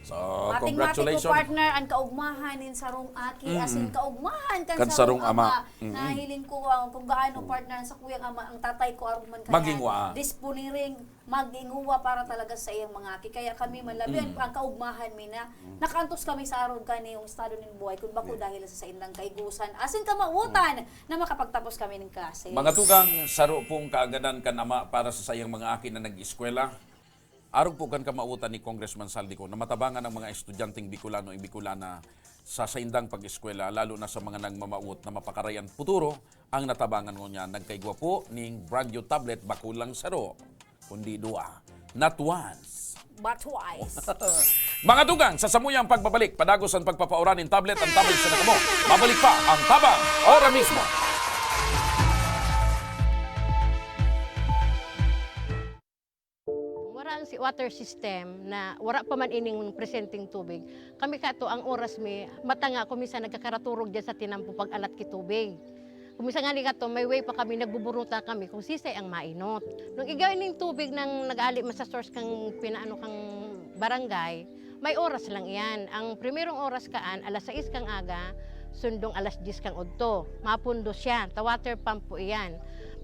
So, Mating-mating congratulations. ko partner ang kaugmahan in sarong aki asin kaugmahan kan sarong sarong ama. ama. Nahilin ko kung gaano partner sa kuyang ama ang tatay ko aron man Magingwa. disponiring maginguwa para talaga sa iyang mga aki. Kaya kami man labi ang kaugmahan mi na nakantos kami sa aron kani yung estado ning buhay kun bako dahil sa indang kaigusan asin kamautan na makapagtapos kami ng klase. Mga tugang saro pong kaagadan ka nama para sa sayang mga akin na nag-eskwela. Arog po kan kamautan ni Congressman Saldico na matabangan ang mga estudyanteng Bicolano o Bicolana sa saindang pag-eskwela, lalo na sa mga nagmamauot na mapakarayan futuro, ang natabangan mo niya nagkaigwa po ning brand new tablet bakulang saro, kundi dua, not once. But twice. Mga tugang, sa samuyang pagbabalik, padagos ang pagpapaoran ng tablet ang tablet sa nakamo. Mabalik pa ang tabang ora mismo. Wala ang water system na wala pa man ining presenting tubig. Kami kato ang oras mi matanga kumisa nagkakaraturog diyan sa tinampo pag alat ki tubig. Kumisa nga ni kato may way pa kami nagbuburuta kami kung sisay ang mainot. Nung igawin ning tubig nang nag-ali sa source kang pinaano kang barangay, may oras lang iyan. Ang primerong oras kaan alas 6 kang aga, sundong alas 10 kang udto. Mapundo siya, ta water pump po iyan.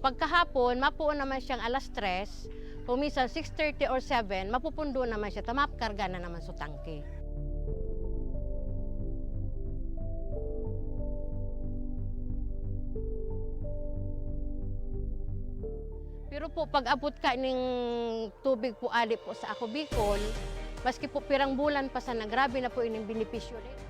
Pagkahapon, mapuon naman siyang alas 3, kung minsan 6:30 or 7, mapupundo naman siya, tamapkarga na naman sa tangke. Pero po, pag abot ka ng tubig po ali po sa Ako Bicol, maski po pirang bulan pa sana, grabe na po ining benepisyo rin.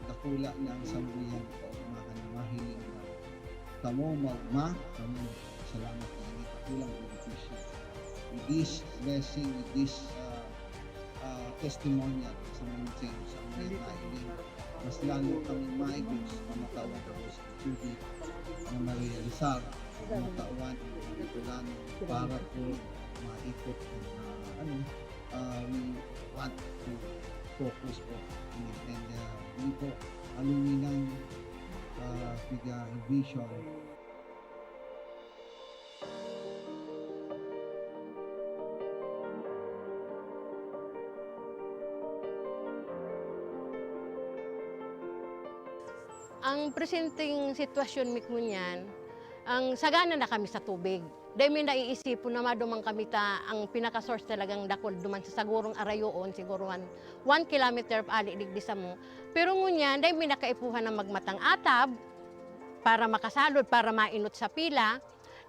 Dakula na ang sambuyan kaumahan na mahiling na kamo maugma, kamo salamat na ini kakulang benepisyo. With this blessing, with this testimonial sa mga sa mga mahiling, mas lalo kami maigos na matawan ako sa tubig na ma-realizar, na matawan ang Bicolano para po maikot we want to focus po and we po aluminang piga vision. Ang presenting sitwasyon mi kunyan, ang sagana na kami sa tubig. Dahil may naiisipon na madumang kami ang pinaka-source talagang dakol duman sa sagurong arayoon, siguro 1 kilometer ali digdi sa mo. Pero ngunyan, dahil may nakaipuhan ng magmatang atab, para makasalod, para mainot sa pila,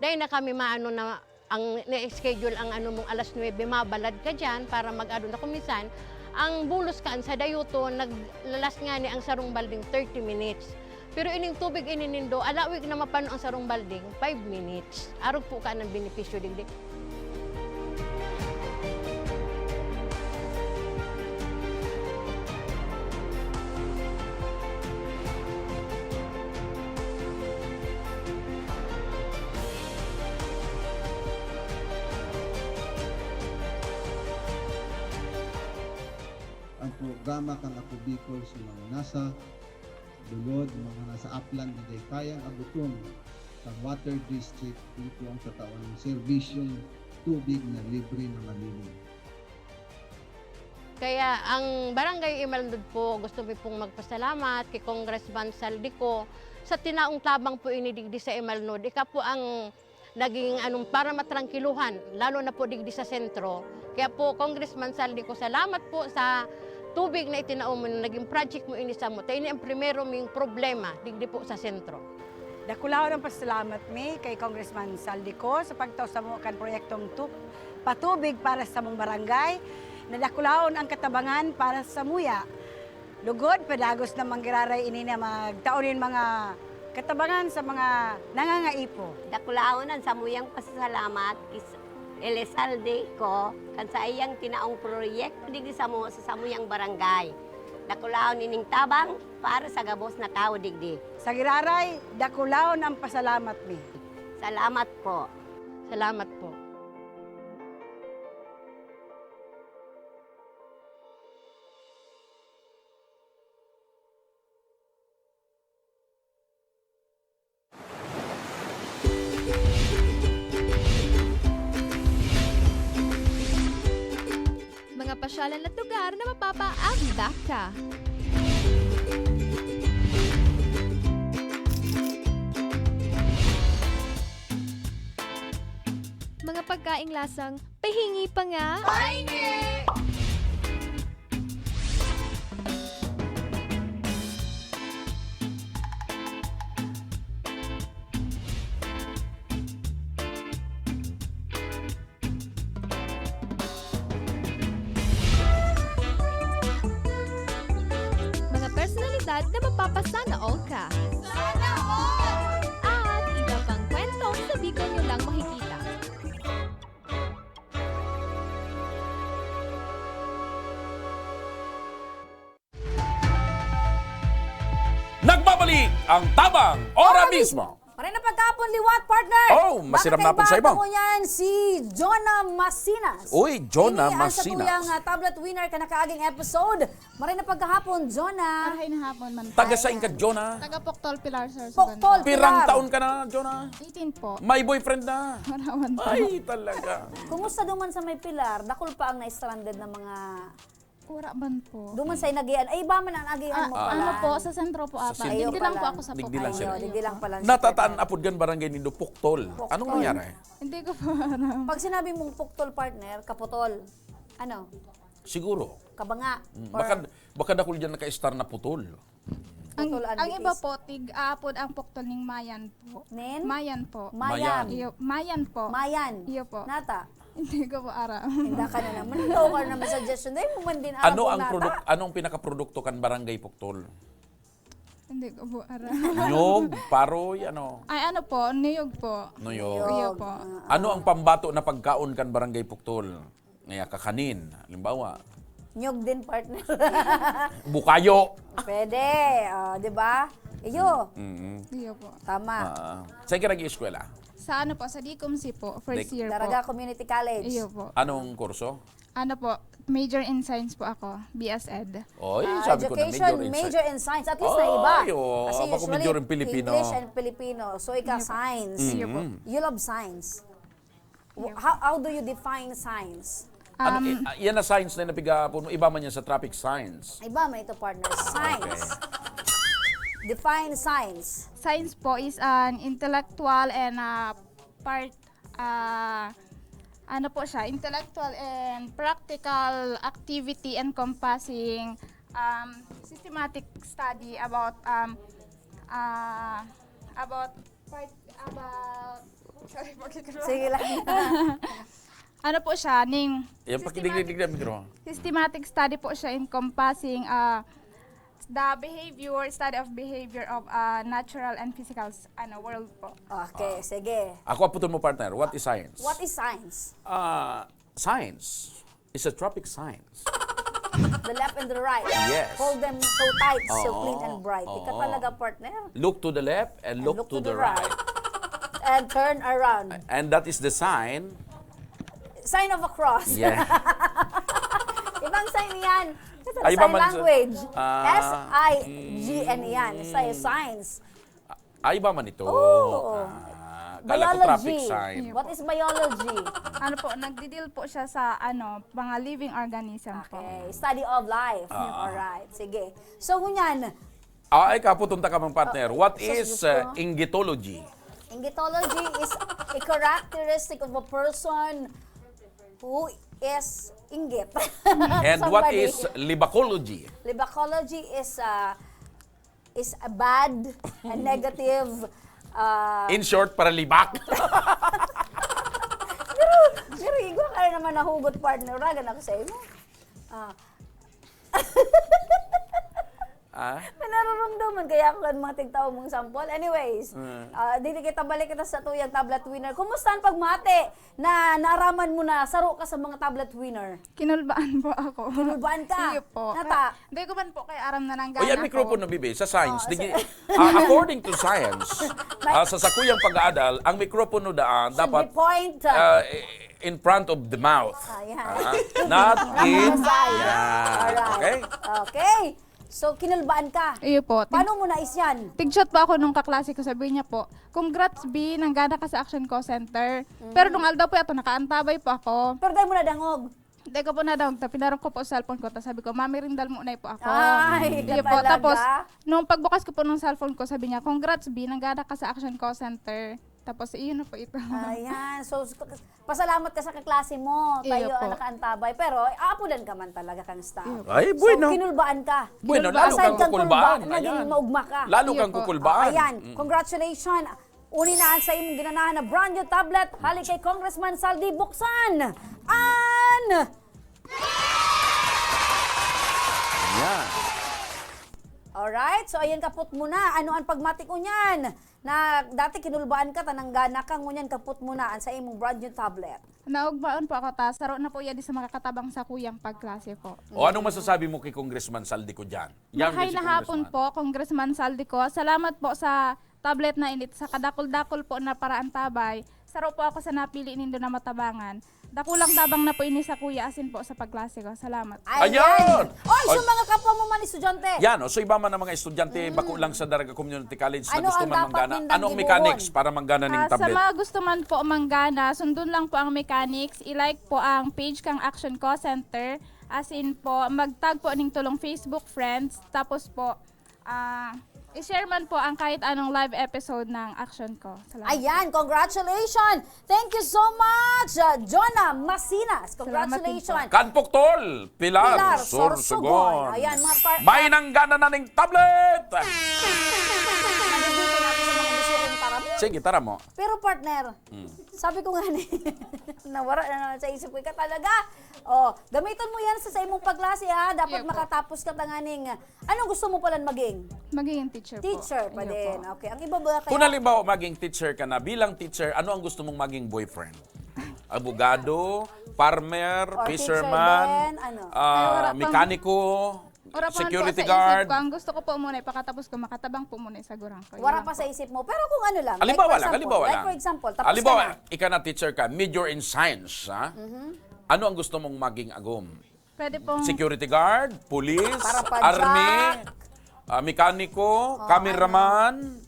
dahil na kami maano na, ang na-schedule ang ano mong alas 9, mabalad ka dyan para mag-ano na kumisan, ang bulos kaan sa dayuto, naglalas nga ni ang sarong balding 30 minutes. Pero ining tubig ininindo, alawig na mapano ang sarong balding, 5 minutes. Arog po ka ng benepisyo digdi. Ang programa kang Ako Bicol sa mga nasa dulod, mga nasa upland na day kayang abuton sa water district dito ang katawan ng serbisyong tubig na libre na malinis. Kaya ang Barangay Imalndod po, gusto mi pong magpasalamat kay Congressman Saldico sa tinaong tabang po inidigdi sa Imalndod. Ika po ang naging para matrangkiluhan, lalo na po digdi sa sentro. Kaya po, Congressman Saldico, salamat po sa tubig na itinaom mo, naging project mo inisa mo. Tayo ini ang primero ming problema, digdi po sa sentro. Dakulaw ng pasalamat mi kay Congressman Saldico sa pagtaw sa mga proyektong patubig para sa mong barangay, na dakulaon ang katabangan para sa muya. Lugod, padagos na manggiraray ini na magtaonin mga katabangan sa mga nangangaipo. Dakulaonan sa muyang pasasalamat Elizalde ko kan sa iyang tinaong proyekto digdi sa samuyang barangay. Dakulaon ining tabang para sa gabos na tao digdi. Sa giraray, dakulaon ang pasalamat mi. Salamat po. Salamat po. Mga pasyalan at lugar na mapapaagda ka. Mga pagkaing lasang pahingi pa nga. Pahingi! Personalidad na mapapasana all ka. Sana all! At iba pang kwento sa Bicol nyo lang makikita. Nagbabalik ang Tabang Ora mismo. Maray na pagkapon liwat, partner. Oh, masiram na po sa ibang. Baka yan si Jonah Masinas. Uy, Jonah Ang sa Masinas. tuyang tablet winner ka na kaaging episode. Maray na pagkahapon, Jonah. Maray na hapon man. Taga sa ka, Jonah? Taga Poctol, Pilar, sir. Poctol, Pirang taon ka na, Jonah? 18 po. May boyfriend na. Marawan po. Ay, talaga. Kumusta duman sa may Pilar? Dakol pa ang na-stranded na mga... Ura ban po. Duman sa inagian. Ay, ba man ang agian mo pala? Ano po, sa sentro po ata. Ayaw Digdi lang pala. po ako sa Digdi Poctol. lang sila. Digdi lang pala. Natataan apod gan barangay nindo Puktol. Anong nangyari? Hindi ko po alam. Pag sinabi mong Puktol, partner, kaputol. Ano? Siguro. Kabanga. Baka dakol dyan naka-star na putol. Ang iba po, tig-aapod ang Poctol ning Mayan po. Nen? Mayan po. Mayan. Mayan po. Mayan. Iyo po. Nata. Hindi ko po aram. Hindi ka na naman. Ikaw ka na naman suggestion. Dahil mo man din alam Ano po ang nata. anong pinaka-produkto kan barangay Puktol? Hindi ko po aram. Nyog, paroy, ano? Ay, ano po, niyog po. Nuyog. Iyo po. Ano ang pambato na pagkaon kan barangay Puktol? Ngaya kakanin, halimbawa. Nyog din, partner. Bukayo. Pwede. Di ba? Iyo. Iyo po. Tama. Saan ka nag-eskwela? Sa ano po, sa DCOMC po, first year po. Daraga Community College. Iyo po. Anong kurso? Ano po, major in science po ako, BS Ed. Oy, sabi ko na Education, major in major in science. At least na iba. Ay, oh, Kasi ako usually, major in Filipino. English and Filipino. So, ikaw, science. You love science. How do you define science? Yan na science na napiga po. Iba man yan sa traffic science. Iba may ito, partner. Science. Define science. Science po is an intellectual and ano po siya, intellectual and practical activity encompassing systematic study about sorry po, Sige lang. ano po siya, Yan, pakidigdig na mikro. systematic study po siya encompassing the study of behavior of natural and physical world po. Okay, sige. Ako aputon mo, partner. What is science? What is science? Science is a traffic science. The left and the right. Yes. Hold them so tight, so Oo. clean and bright. Ika Oo. talaga, partner. Look to the left and look to the right. And turn around. And that is the sign. Sign of a cross. Yeah. Ibang sign yan. Ito, Ay, sign iba man sa- language. Ah, SIGN yan. Science. Ay, ba man ito? Oh. Kala ko traffic Biology. sign. What is biology? Ano po, nagdi-deal po siya sa mga living organism po. Okay. Study of life. Alright. Sige. So, kunyan, Ay, kaputunta ka mang partner. What is Diyos ko. ingitology? Ingitology is a characteristic of a person who is inggit. And what Somebody. is libacology? Libacology is a bad and negative. In short, para libak. Pero igwa ka naman nahugot, partner. Ragan ako sa imo. May nararamdaman kaya ako kan mga tigtao mong sample. Anyways, dili kita balik kita sa tuyang tablet winner. Kumusta ang pagmate na naaraman mo na saro ka sa mga tablet winner? Kinulbaan po ako. Kinulbaan ka? Sige po. Nata? Hindi ko man po kay aram na nang O yan, mikropono, bibi. Sa science, according to science, sa sakuyang pag-aadal, ang mikropono daan dapat point. In front of the mouth. Ayan. Not in... Side. Yan. Alright. Okay? Okay. So, kinulbaan ka. Iyo po. Paano mo nais yan? Tigshot pa ako nung kaklase ko, sabi niya po, congrats B, nanggana ka sa Action Call Center. Pero nung aldaw po ito, nakaantabay po ako. Pero dahil mo na dangog. Hindi ko po na daw, pinarong ko po sa cellphone ko, tapos sabi ko, mami rindal mo na po ako. Ay, Iyo po. talaga? Tapos, nung pagbukas ko po ng cellphone ko, sabi niya, congrats B, nanggana ka sa Action Call Center. Tapos, iyon na po ito. Ayan. So, pasalamat ka sa kaklase mo. Iyo Tayo po. ang nakaantabay. Pero, aapulan ka man talaga kang staff. Ay, bueno. So, kinulbaan ka. Bueno, Kinulbaan. lalo Aside kang kukulbaan. Naging Ayan. maugma ka. Lalo Iyo kang po. kukulbaan. Ayan. Congratulations. Uninaan sa imong ginanahan na brand new tablet. Hali kay Congressman Saldi Buksan. Yan. Alright, so ayan kaput mo na. Ano ang pagmatik ko niyan? Na dati kinulbaan ka, tananggana kang ngunyan kaput mo na sa imong brand new tablet. Naugbaon po ako, ta saro na po yan di sa makakatabang sa kuyang pagklase po. O anong masasabi mo kay Congressman Saldico dyan? Yan Mahay din si na hapon Congressman. po, Congressman Saldico. Salamat po sa tablet na init, sa kadakol-dakol po na paraan tabay. Saro po ako sa napili nindo na matabangan. Dakulang tabang na po ini sa kuya asin po sa pagklase ko. Salamat. Ayan! Oy, so mga kapwa mo man estudyante. Yan, so iba man ng mga estudyante, bako lang sa Daraga Community College na Ano gusto ang man dapat manggana. nindang Anong gibuhon? mechanics para manggana ng Sa tablet? mga gusto man po manggana, sundon lang po ang mechanics. I-like po ang page kang Action Call Center. As in po, mag-tag po ning tulong Facebook friends. Tapos po, i-share man po ang kahit anong live episode ng Action Ko. Salamat. Ayan, congratulations! Thank you so much, Jonah Masinas. Congratulations. Kanpok Tol, Pilar, Pilar Sorsogon. Sorsogon. Ayan, mga May nanggana na ng tablet! Nandito natin sa mga gusto kong para mo. Sige, tara mo. Pero partner, sabi ko nga nawara na naman sa isip ko ka talaga. Oh, gamiton mo yan sa imong pagklase ha. Dapat Iyo po. makatapos ka tanganing. Anong gusto mo pala maging? Magiging teacher po. Teacher pa Iyo din. po. Okay. Ang iba ba kaya? Kung halimbawa maging teacher ka na, bilang teacher, ano ang gusto mong maging boyfriend? Abogado, farmer, Or fisherman, teacher din, ano? mekaniko, Ora pa man security po sa guard. isip ko, ang gusto ko po muna, ipakatapos ko, makatabang po muna sa gurang ko. Wala pa sa isip mo. Pero kung ano lang. Halimbawa like lang. for example, tapos Halimbawa, ka na. ikaw na teacher ka, major in science, ha? Ano ang gusto mong maging agom? Pwede pong... Security guard, police, Para pa army, mekaniko, cameraman,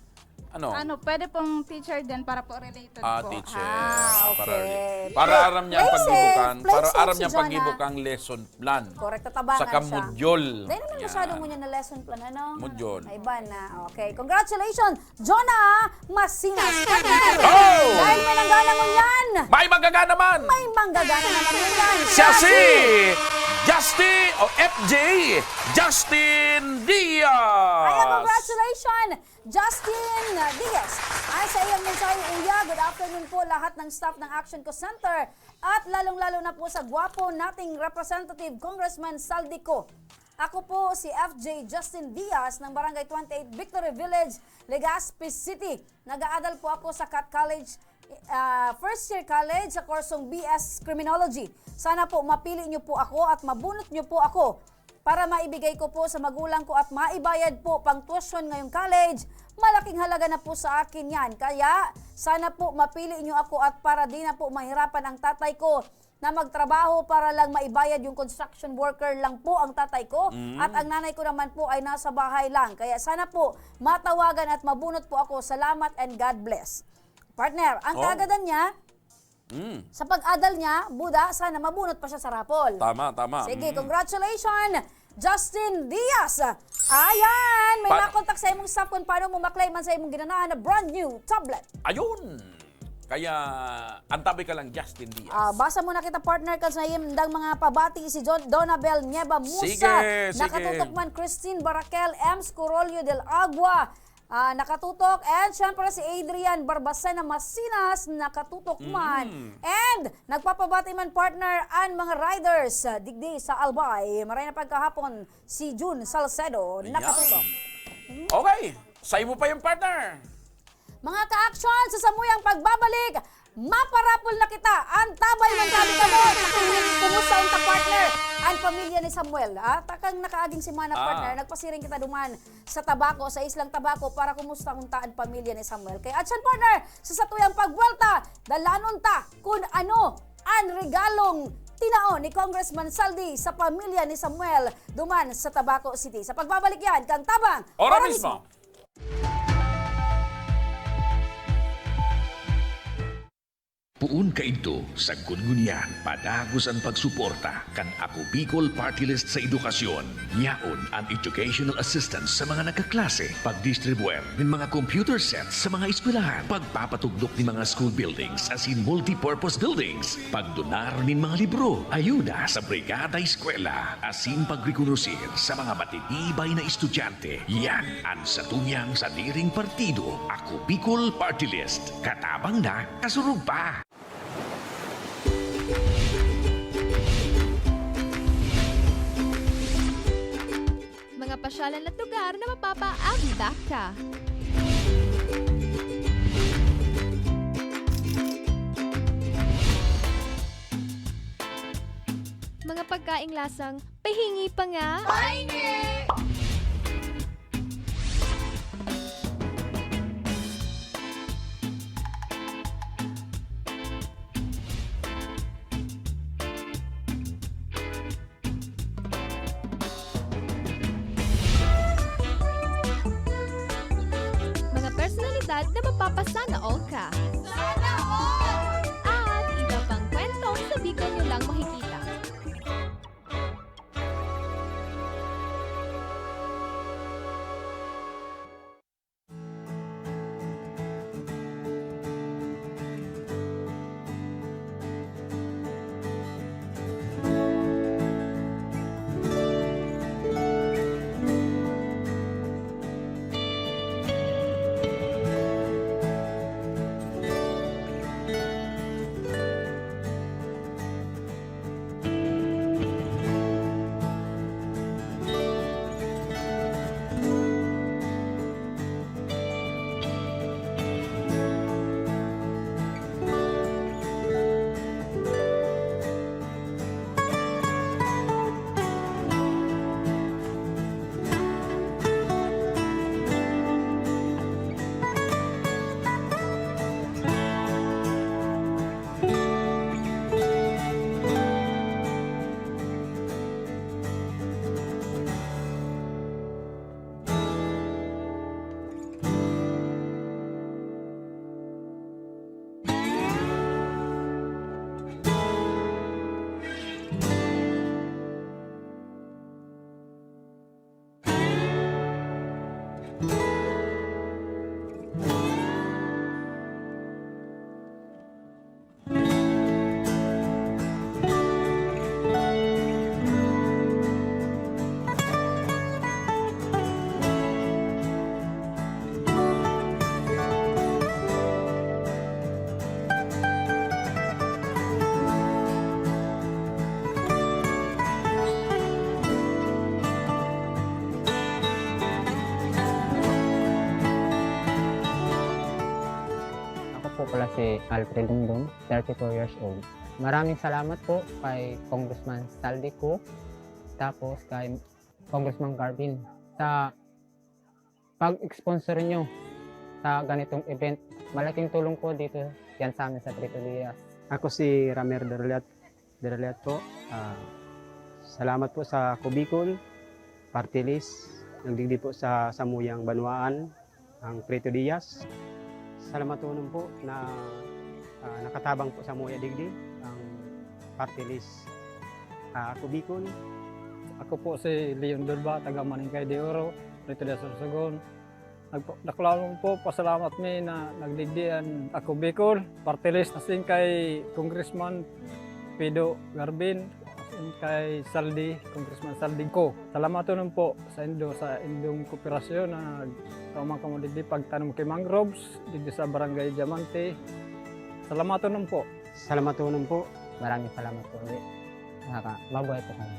pwede pong teacher din para po related po. teacher. okay. Para aram niya ang Play safe. paggibukan, Play para safe aram si niya Jonah. paggibukang lesson plan. Correct, tatabangan Sa siya. kamudyol. Dahil naman masyado mo niya na lesson plan, ano? Mudyol. Ay ba na? Okay. Congratulations, Jonah Masinas. Oh! Dahil may nanggana mo yan. May magagana man! May manggagana naman mo yan. Siya si Justin o FJ Justin Diaz. Kaya congratulations, Justin Diaz. Ay sa iyong mensahe, Uya, good afternoon po lahat ng staff ng Action Co Center at lalong-lalo na po sa gwapo nating Representative Congressman Saldico. Ako po si FJ Justin Diaz ng Barangay 28 Victory Village, Legazpi City. Nag-aaral po ako sa Cat College, first year college sa kursong BS Criminology. Sana po mapili niyo po ako at mabunot niyo po ako para maibigay ko po sa magulang ko at maibayad po pang tuition ngayong college. Malaking halaga na po sa akin yan. Kaya sana po mapili niyo ako at para di na po mahirapan ang tatay ko na magtrabaho para lang maibayad yung construction worker lang po ang tatay ko at ang nanay ko naman po ay nasa bahay lang. Kaya sana po matawagan at mabunot po ako. Salamat and God bless. Partner, ang kagadan niya, sa pag-adal niya, Buda, sana mabunot pa siya sa rapol. Tama. Sige, congratulations, Justin Diaz. Ayan, may nakontak sa imong staff kung paano mo maklaim sa imong ginanahan na brand new tablet. Ayun! Kaya, antabi ka lang, Justin Diaz. Basa muna kita, partner, kasi himdang mga pabati si Donabel Nieva Musa. Sige. Nakatutok man Christine Barakel, M. Scorolio del Agua. Nakatutok. And syempre si Adrian Barbasena Masinas, nakatutok man. And nagpapabati man, partner, ang mga riders digdi sa Albay. Maray na pagkahapon si June Salcedo, nakatutok. Okay, say mo pa yung partner. Mga ka-action, sa samuyang pagbabalik, maparapol na kita. Ang tabay ng sabi ka mo. Kumusta ang partner? Ang pamilya ni Samuel. Takang nakaaging si Mana, partner. Nagpasiring kita duman sa tabako, sa islang tabako, para kumusta ang taan pamilya ni Samuel. Kaya atyan, partner, sa satuyang pagwelta, dalanon ta kung ano ang regalong tinao ni Congressman Saldi sa pamilya ni Samuel duman sa Tabaco City. Sa pagbabalik yan, kang tabang. Ora mismo. Puun kaidto sa Gudgunyan, padagos ang pagsuporta kan Ako Bicol Party List sa edukasyon. Yaon ang educational assistance sa mga nagkaklase, pagdistribuer ng mga computer sets sa mga eskwelahan, pagpapatugdok ng mga school buildings as in multi-purpose buildings, pagdonar ng mga libro, ayuda sa brigada eskwela, asin pagrekonosir sa mga matitibay na estudyante. Yan ang satuyang sa diring partido, Ako Bicol Party List. Katabang na, kasurug pa! Mga pasyalan at lugar na mapapaagda ka. Mga pagkaing lasang pahingi pa nga. Pahingi! Personalidad na mapapasana all ka. Sana all! At iba pang kwento sa Bicol nyo lang makikita. pala si Alfred Lindon, 34 years old. Maraming salamat po kay Congressman Saldico, tapos kay Congressman Garvin sa pag-sponsor nyo sa ganitong event. Malaking tulong po dito yan sa amin sa Trito Diaz. Ako si Ramer Dereliat po. Salamat po sa Ako Bicol, Party List, nagdigdi po sa Samuyang Banwaan, ang Trito Diaz. Salamat po na nakatabang po sa Muya Digdi, ang Party List. Ako Bicol. Ako po si Leon Dulba, taga Maningkay de Oro, Trito Diaz Sorsogon. Nakulawang po, pasalamat mi na nagdigdian Ako Bicol, Party List, asin kay Congressman Pido Garbin, asin kay Saldi, Congressman Saldi ko. Salamat po sa indong kooperasyon na nagtamang kamo digdi pagtanom kay mangroves, digdi sa Barangay Diamante. Salamat po. Salamat po. Maraming salamat po ulit. Mabuhay po kami.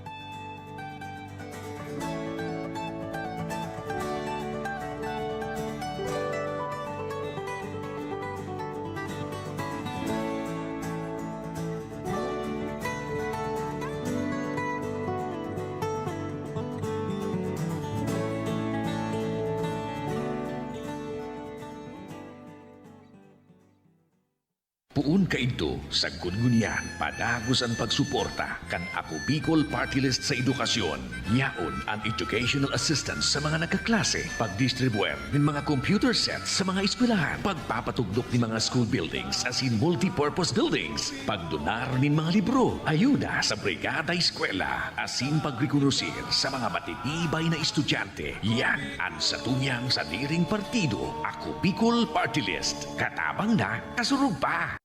Puun kaidto sa Gudgunian padagos ang pagsuporta kan Ako Bicol Party List sa edukasyon. Yaon ang educational assistance sa mga nagkaklase, pagdistribuer ng mga computer sets sa mga eskwelahan, pagpapatugdok ng mga school buildings as in multi-purpose buildings, pagdonar ng mga libro, ayuda sa brigada eskwela, asin pagrekonusir sa mga matitibay na estudyante. Yan ang satuyang sa diring partido, Ako Bicol Party List. Katabang na, kasurug pa!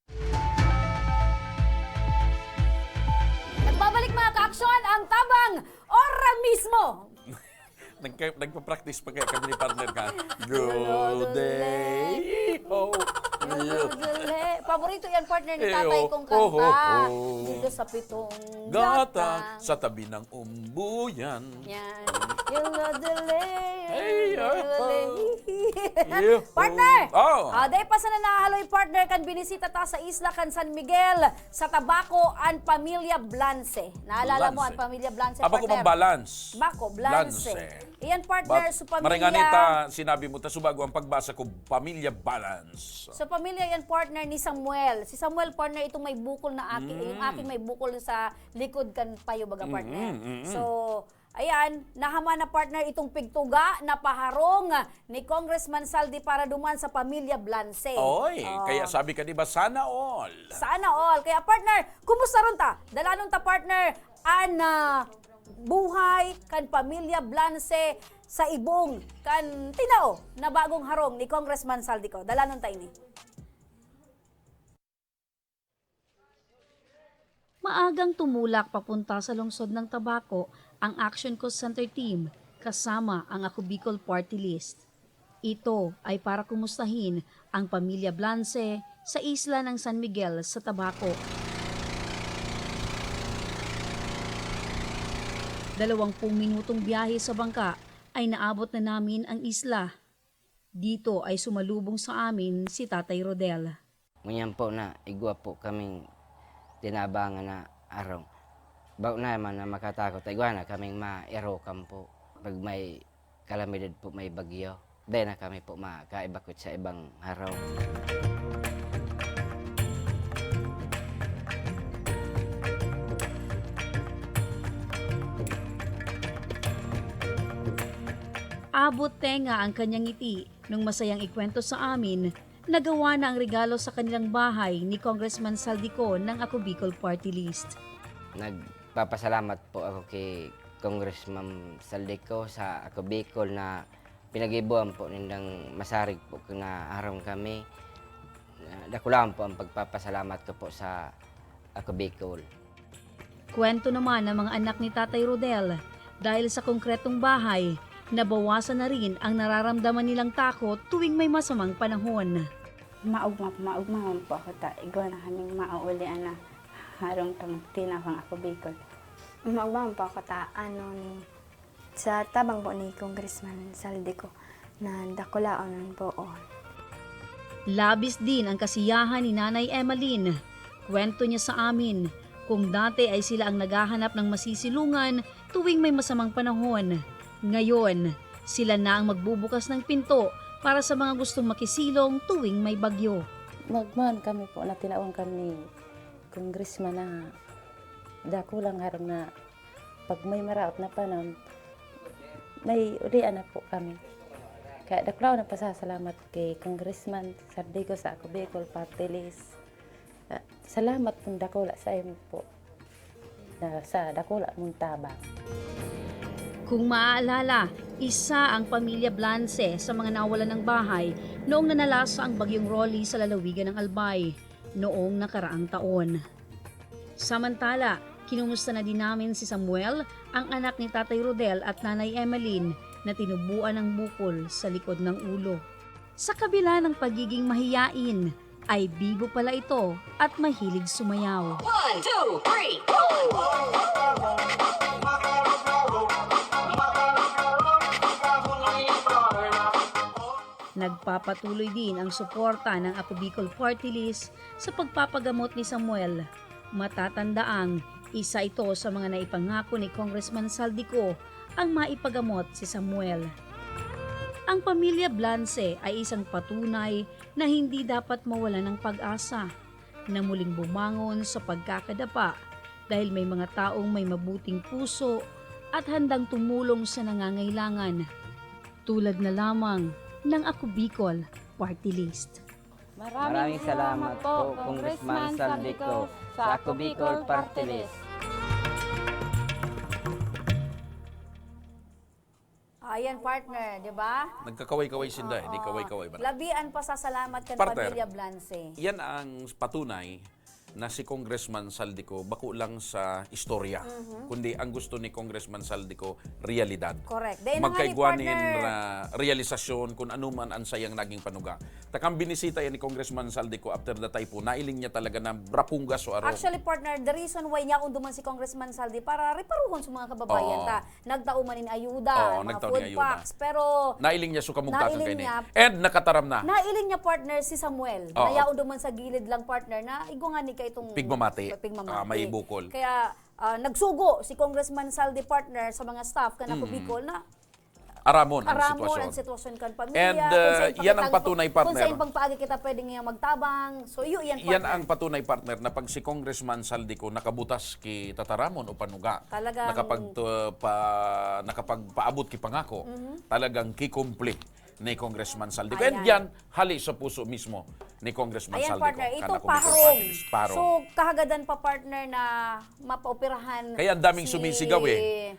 Nagbabalik mga kaaksyon ang tabang ora mismo. Nagpa-practice pa kaya kami ni partner ka. Good day. Oh. Paborito yan partner ni tatay kong kanta. Dito sa pitong Gata sa tabi ng umbuyan. Yan. Yulodele. Hey, Partner! Oh. Dahil pa sa nanahaloy partner kan binisita ta sa isla kan San Miguel sa Tabaco ang Pamilya Blance. Naalala mo ang Pamilya Blance, Aba ko partner? pang balance. Bako, Blance. Iyan partner, sa pamilya. Maringanita, sinabi mo, subago ang pagbasa ko, Pamilya Balance. Sa pamilya yan partner ni Samuel. Si Samuel partner itong may bukol na akin. Yung akin may bukol sa likod kan payo baga partner. So, ayan, nahama na partner itong pigtuga na paharong ni Congressman Saldi para duman sa Pamilya Blance. Oy, kaya sabi ka diba, sana all. Sana all. Kaya partner, kumusta ron ta? Dalanong ta partner, buhay kan Pamilya Blance sa ibong kan tinao na bagong harong ni Congressman Saldico. Dalanon tayo ini. Maagang tumulak papunta sa lungsod ng Tabaco ang Action Coast Center Team kasama ang Ako Bicol Party List. Ito ay para kumustahin ang Pamilya Blance sa isla ng San Miguel sa Tabaco. 20 minutong biyahe sa bangka ay naabot na namin ang isla. Dito ay sumalubong sa amin si Tatay Rodel. Ngunyan po na igwa po kaming tinabangan na araw. Bago naman na makatakot, igwa na kaming ma-erokan po. Pag may kalamidad po, may bagyo, dahil na kami po makaibakot sa ibang araw. Abot tenga ang kanyang ngiti nung masayang ikwento sa amin nagawa na ang regalo sa kanilang bahay ni Congressman Saldico ng Ako Bicol Party List. Nagpapasalamat po ako kay Congressman Saldico sa Ako Bicol na pinag-ibuan po nindang masarig po na araw kami. Dakulaan po ang pagpapasalamat ko po sa Ako Bicol. Kwento naman ng mga anak ni Tatay Rodel dahil sa konkretong bahay, nabawasan na rin ang nararamdaman nilang takot tuwing may masamang panahon. Maugma po ako ta. Igwa na kaming mauulian na harong tinapang Ako Bicol. Maugma po ako ta. Sa tabang po ni Congressman Saldico na dakulaonan po. Labis din ang kasiyahan ni Nanay Emmeline. Kwento niya sa amin kung dati ay sila ang naghahanap ng masisilungan tuwing may masamang panahon. Ngayon, sila na ang magbubukas ng pinto para sa mga gustong makisilong tuwing may bagyo. Magman kami po na tinawag kami congressman na dako lang harang na pag may maraot na panahon, may ulian na po kami. Kaya daklaw na pasasalamat kay Congressman Saldico sa Ako Bicol Party List. Salamat pong dakula sa imo po na sa dakula mong tabang. Kung maaalala, isa ang pamilya Blance sa mga nawalan ng bahay noong nanalasa ang bagyong Rolly sa lalawigan ng Albay noong nakaraang taon. Samantala, kinumusta na din namin si Samuel, ang anak ni Tatay Rodel at Nanay Emmeline na tinubuan ng bukol sa likod ng ulo. Sa kabila ng pagiging mahiyain, ay bibo pala ito at mahilig sumayaw. 1, 2, 3, go! Nagpapatuloy din ang suporta ng Ako Bicol Party List sa pagpapagamot ni Samuel. Matatandaang isa ito sa mga naipangako ni Congressman Saldico ang maipagamot si Samuel. Ang pamilya Blance ay isang patunay na hindi dapat mawalan ng pag-asa na muling bumangon sa pagkakadapa dahil may mga taong may mabuting puso at handang tumulong sa nangangailangan. Tulad na lamang ng Ako Bicol Party List. Maraming salamat po, Congressman Saldico, sa Ako Bicol Party List. Ayan, partner, di ba? Nagkakaway-kaway sinda di kaway-kaway ba? Labian pasasalamat ka ng Partner, pamilya Blance. Yan ang patunay na si Congressman Saldico bako lang sa istorya, kundi ang gusto ni Congressman Saldico, realidad. Correct. Dahil nga ni Magkaigwanin partner, realisasyon kung ano man ang sayang naging panuga. Takang binisita yan ni Congressman Saldico after the typhoon, nailing niya talaga na brapungas o araw. actually, partner, the reason why niya kung duman si Congressman Saldi para riparuhon sa mga kababayan Oo. ta. Nagtaumanin ayuda, mga nagtaon food ni ayuda. packs, pero Nailing niya so kamugtakan Nailing kay ni. niya. And nakataram na. nailing niya, partner, si Samuel. Oo. Nayaon duman sa gilid lang, partner, na igo nga ni ka itong Pigmamati. pigmamati. May bukol. Kaya nagsugo si Congressman Saldi, partner, sa mga staff ka na Bicol na Aramon ang Aramon sitwasyon. ang sitwasyon kan pamilya. And yan ang patunay, Kung partner. saan pang paagi kita pwede nga magtabang. So yan, partner. Yan ang patunay, partner, na pag si Congressman Saldico nakabutas ki tataramon o panuga, Talagang- nakapagpaabot ki pangako, talagang kikumple ni Congressman Saldico. Ayan. And yan, hali sa puso mismo ni Congressman Ayan, Saldico. partner, ito Kanako parong. Bicol Party List. Parong. So, kahagadan pa, partner, na mapaoperahan. Kaya ang daming sumisigaw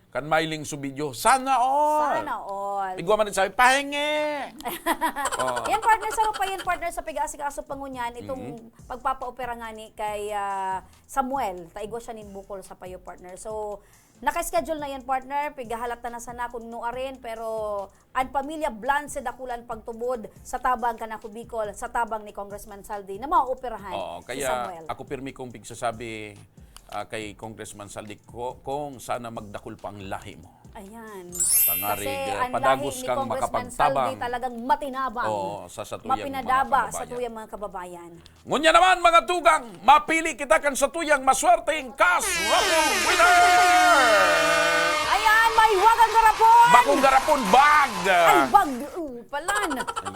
Kan mailing subidyo, sana all! Sana all. Igwa man din sabi, pahingi! Oh. Yan, partner, sa rupa yan, partner, sa pag-aasikaso pangunyan, itong pagpapaopera nga ni kay Samuel. Taigo siya nin bukol sa payo, partner. So, naka-schedule na yan, partner. Pigahalata na sana kung nuarin, pero ang pamilya Blance dakulan pagtubod sa tabang ka na Bicol, sa tabang ni Congressman Saldi na maoperahan si Kaya Samuel. ako pirmi kong pigsasabi kay Congressman Saldico kung sana magdakul pa ang lahi mo. Ayan. Pangarig, Kasi ang padagos lahi ni kang Congressman makapagtabang. Saldi talagang matinabang. Oo, sa satuyang mapinadaba mga sa kababayan. tuyang mga kababayan. Ngunya naman mga tugang, mapili kita kan sa tuyang maswerteng cash raffle winner! Ayan, may wagang garapon! Bakong garapon bag! Ay, bag! Palan!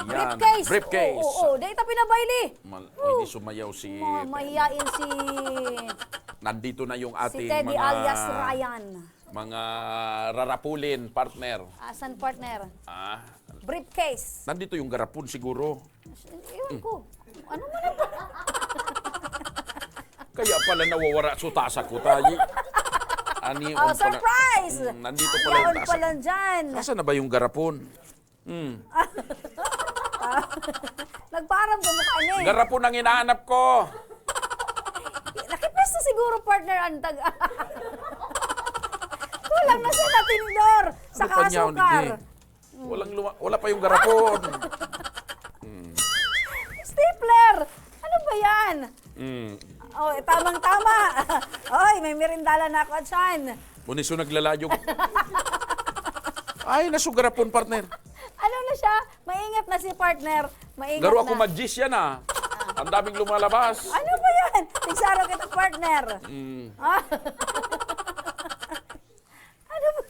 Briefcase! briefcase. Oo, dahil ita pinabayli. Hindi sumayaw si... Mahiyain si Nandito na yung si ating Teddy mga... alias Ryan. Mga rarapulin, partner. Asan, partner? Ah, Briefcase. nandito yung garapon siguro. Iwan ko. Ano man ang Kaya pala nawawara sa tasa ko tayo. Ani, Oh, surprise! Nandito pala yung Yaon tasa. pala dyan. Asa na ba yung garapon? Nagparam ka mukha niya eh. Garapon ang inaanap ko. Nakipwesto siguro, partner, ang tag... Kulang na siya na tindor sa Ano pa niya, kasukar. hindi? Wala pa yung garapon. Stapler! Ano ba yan? Mm. Oh, tamang-tama. Oy, may merindala na ako at siyan. Muniso naglalayog. Ay, naso garapon, partner. Ano na siya. Maingat na si partner. Maingat Garo na. ako magician ah. Ang daming lumalabas. Ano ba yan? Tigsaro kita, partner. Ah. Ano ba?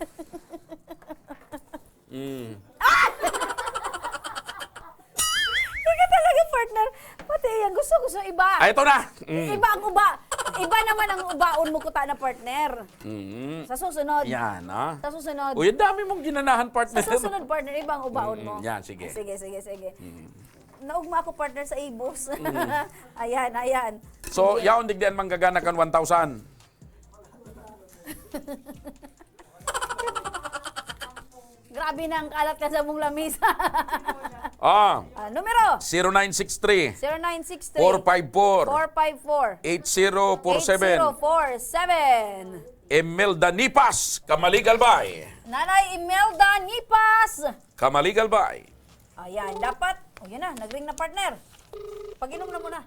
Hindi ka talaga, partner. Pati yan. Gusto iba. Ay, ito na. Iba ang uba. Iba naman ang ubaon mo kuta na partner. Sa susunod. Yan ah. Sa susunod. Uy, ang dami mong ginanahan, partner. Sa susunod, partner, iba ang ubaon mo. Yan, sige. Sige. Naugma ako, partner, sa ibos. Ayan. So, yaon digdian manggagana kan 1,000. Grabe na ang kalat ka sa mong lamisa. Numero? 0963 0963 454 8047 8047 Imelda Nipas, Kamaligalbay. Nanay Imelda Nipas. Kamaligalbay. Ayan, dapat. Yan na, nagring na, partner. Pag-inom na muna.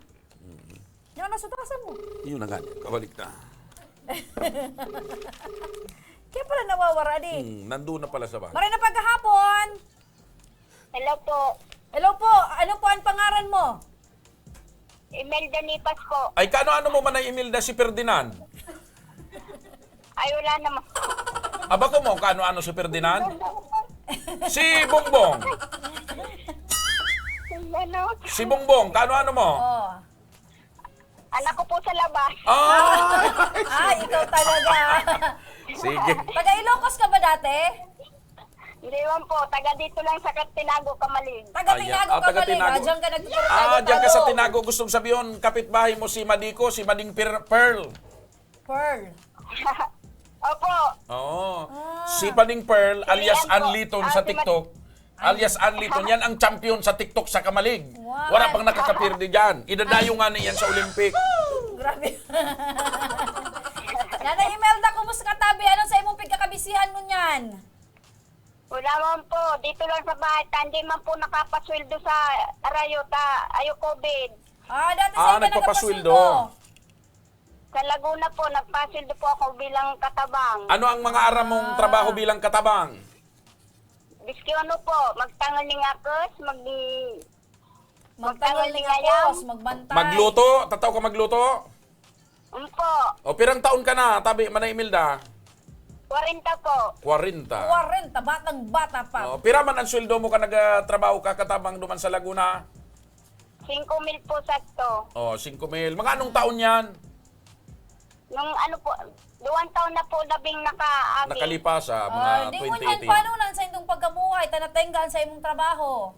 Yan na, sutasan mo. Yun na ganyan, kabalik na. Kaya pala nawawara di. Nandun na pala sa bahay. Maray na pagkahapon. Hello po. Hello po. Ano po ang pangaran mo? Imelda Nipas po. Ay, kano-ano mo man ay Imelda si Ferdinand? Ay, wala naman. Aba ko mo, kano-ano si Ferdinand? Si Bongbong. Ano? Si Bongbong, kano-ano mo? Anak ko po sa labas. Ikaw talaga. Sige. Taga Ilocos ka ba dati? Hindi man po. Taga dito lang sa Tinago, Kamalig. Taga Tinago ka taga Kamalig. Tinago. Diyan ka nagtuturo. Diyan ka sa Tinago. Gustong sabihin, kapitbahay mo si Madiko, si Mading Pearl. Pearl. Opo. Oo. Si Mading Pearl, alias Anliton sa TikTok. Alias Anliton, yan ang champion sa TikTok sa Kamalig. Wala pang nakakapirdi dyan. Idadayo nga niyan sa Olympic. Grabe. Nanay Imelda, kumusta ka tabi? Anong sa imong pagkakabisihan mo niyan? Wala man po. Dito lang sa bahay. Hindi man po nakapasweldo sa Arayota. Ayo COVID. Dati sa ika nagpapasweldo. Sa Laguna po, nagpasweldo po ako bilang katabang. Ano ang mga aram mong trabaho bilang katabang? Biski ano po, magtangal ni ngakos, magtangal ni ngakos, magbantay. Magluto? Tataw ka magluto? Umpo. O pirang taon ka na, tabi, Manay Imelda? 40 po. 40. 40, batang bata pa. O, pira man ang sweldo mo ka nagtrabaho ka katabang duman sa Laguna? 5,000 po sakto. O, 5,000. Mga anong taon yan? Nung ano po, 2 taon na po labing nakaagi. Nakalipas sa mga Di mo yan 2018. paano nan sa imong pagkabuhay, tanatenggan sa imong trabaho.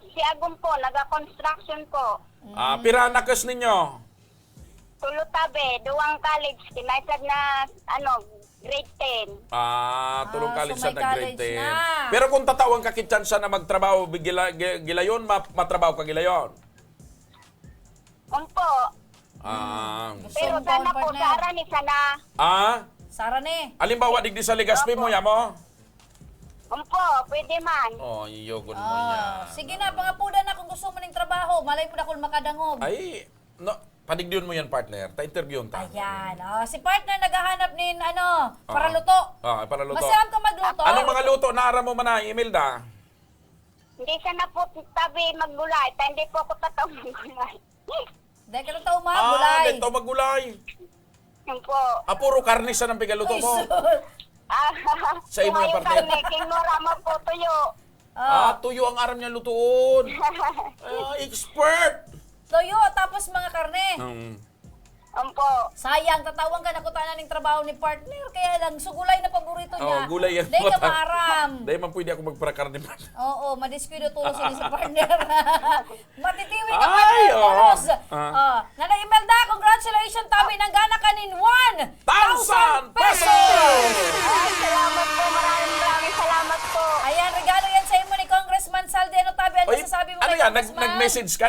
Si Agum po, naga-construction po. Pira nakes ninyo? Tulutabe, duwang college, kinaisag na, grade 10. Tulong college so sa may grade college 10. na. Pero kung tatawang ka kitsansa na magtrabaho gilayon, matrabaho ka gilayon? Umpo. Pero sana po, Sara ni sana. Sara ni. Alimbawa, digdi sa Legazpi mo, mo? Umpo, pwede man. Iyogod mo niya. Sige na, pangapuda na kung gusto mo ng trabaho. Malay mo na kung makadangog. Ay, padigdiyon mo yan, partner. Ta-interviewon ta. Ayan. Si partner naghahanap nin, para luto. Para luto. Masarap ka magluto. Anong mga luto na aram mo man Imelda? Hindi sana po tabi maggulay. Hindi po ako tatawag maggulay. Dahil ka na magulay. Dito magulay. Umpo. Puro karne sa ng pigaluto mo. Sa imo yung partner. King Norama po, tuyo. Tuyo ang aram niya lutoon. Expert! Toyo, tapos mga karne. Umpo. Sayang, tatawang ka na kutanan ng trabaho ni partner. Kaya lang, sugulay na paborito niya. Gulay yan. Dahil ka maaram. Dahil man pwede ako magparakarne pa. Oo, madiskuido tulos ulit sa partner. Matitiwi ka Ay, partner, oo. tulos. Nanay Imelda, congratulations, tabi ng gana kanin 1,000 pesos! Ay, salamat po. Maraming salamat po. Ayan, regalo yan sa imo ni Congressman Saldi. Ano tabi, ano masasabi mo kay Congressman?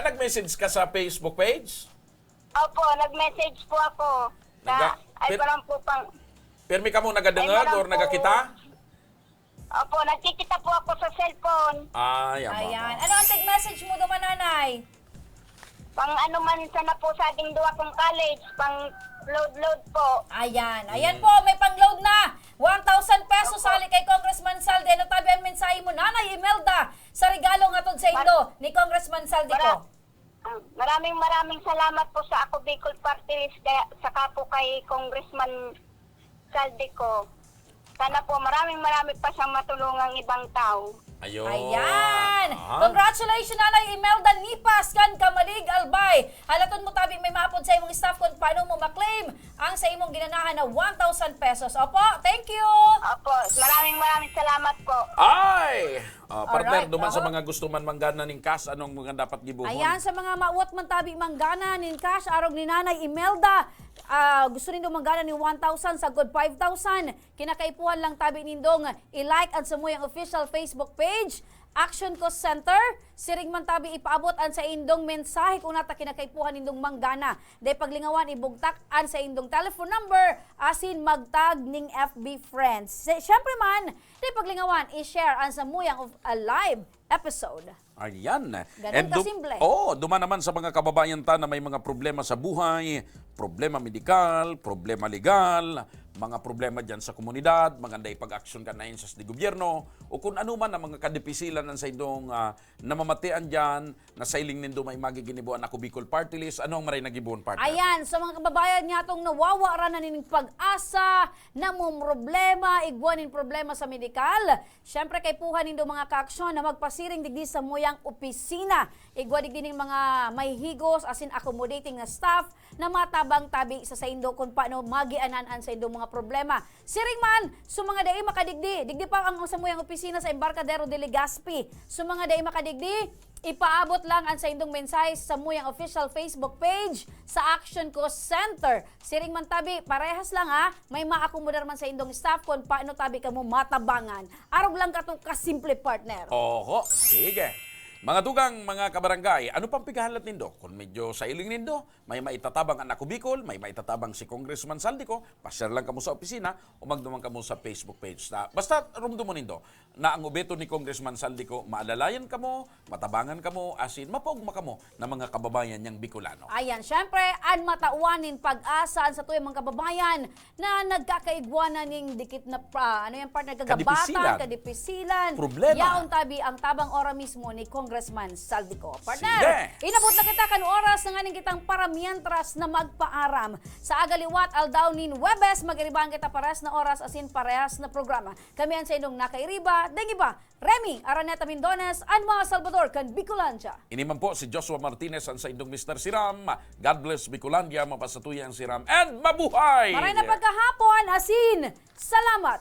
Nag-message ka sa Facebook page? Opo, nag-message po ako. Parang po pang... Permi ka mo nagadangag or nagakita? Opo, nagkikita po ako sa cellphone. Ayan. Ano ang tag-message mo naman, nanay? Pang ano man sana po sa ating duwa kong college, pang load po. Ayan. Ayan po, may pang-load na. 1,000 pesos sali kay Congressman Saldi. Ano tabi ang mensahe mo, Nanay Imelda, sa regalo nga sa Indo ni Congressman Saldi ko? Maraming salamat po sa Ako Bicol Party List, saka po kay Congressman Saldico. Sana po marami pa siyang matulungang ibang tao. Ayun. Ayan! Congratulations, Nanay Imelda Nipas, kan Kamalig Albay. Halaton mo tabi may mapod sa imong staff kung paano mo maklaim ang sa imong ginanahan na 1,000 pesos. Opo, thank you! Opo, maraming salamat po. Ay! Partner, Alright, duman sa mga gusto man manggana ning cash, anong mga dapat gibuhon? Ayan, sa mga mauwat man tabi manggana nin cash, arog ni Nanay Imelda. Gusto nindo manggana ni 1,000 sa good 5,000. Kinakaipuhan lang tabi nindong i-like at sa muyang official Facebook page, Action Cost Center. Siring man tabi ipaabot an sa indong mensahe kung nata kinakaipuhan nindong manggana. Day paglingawan ibugtak an sa indong telephone number asin magtag ning FB friends. Syempre man, day paglingawan i-share an sa muyang of a live episode. Ayan. Ganun kasimple. Duman naman sa mga kababayan ta na may mga problema sa buhay, problema medikal, problema legal, mga problema dyan sa komunidad, maganda ipag-aksyon ka na yun sa gobyerno, o kung ano man ang mga kadipisilan ng sa indong namamatian dyan, na sailing nindo may magiginibuan ako Bicol Party List, ano ang maray nagibuon partner? Ayan, sa mga kababayan niya itong nawawa ra na nining pag-asa, na mong problema, igwanin problema sa medikal. Siyempre kay puhan nindo mga kaaksyon na magpasiring digdi sa muyang opisina. Igwa digdi ning mga may higos, asin accommodating na staff, na matabang tabi sa indo kung paano magianan sa indo mga problema. Siring man, sa mga day makadigdi, digdi pa ang sa muyang opisina sa Embarcadero de Legazpi. Sa mga day makadigdi, ipaabot lang ang sa indong mensahe sa muyang official Facebook page sa Action Cost Center. Siring man tabi, parehas lang may maakomodar man sa indong staff kung paano tabi ka mo matabangan. Arog lang ka to kasimple partner. Oho, sige. Mga dugang, mga kabarangay, ano pang pigahalat nindo? Kung medyo sailing nindo, may maitatabang ang Ako Bicol, may maitatabang si Congressman Saldico, pasyar lang kamo sa opisina o magdumang kamo sa Facebook page. Basta rumdo mo nindo na ang ubeto ni Congressman Saldico, maalalayan kamo, matabangan kamo, asin mapaugma kamo na mga kababayan niyang Bicolano. Ayan, syempre, an matauanin pag-asa sa tuyong mga kababayan na nagkakaigwanan ning dikit na partner kagabatan, kadipisilan. Problema. Yaon tabi ang tabang ora mismo ni Congressman Saldico. Partner, Sige. inabot na kita kan oras na nganing kitang paramientras na magpaaram. Sa agaliwat aldaw nin Webes, mag-iribang kita pares na oras asin parehas na programa. Kami ang sa inyong nakairiba, dengiba, Remy Araneta Mindones, Anma Salvador, kan Bicolandia. Iniman po si Joshua Martinez ang sa indong Mr. Siram. God bless Bicolandia, mapasatuyan Siram, and mabuhay! Maray na pagkahapon, asin, salamat!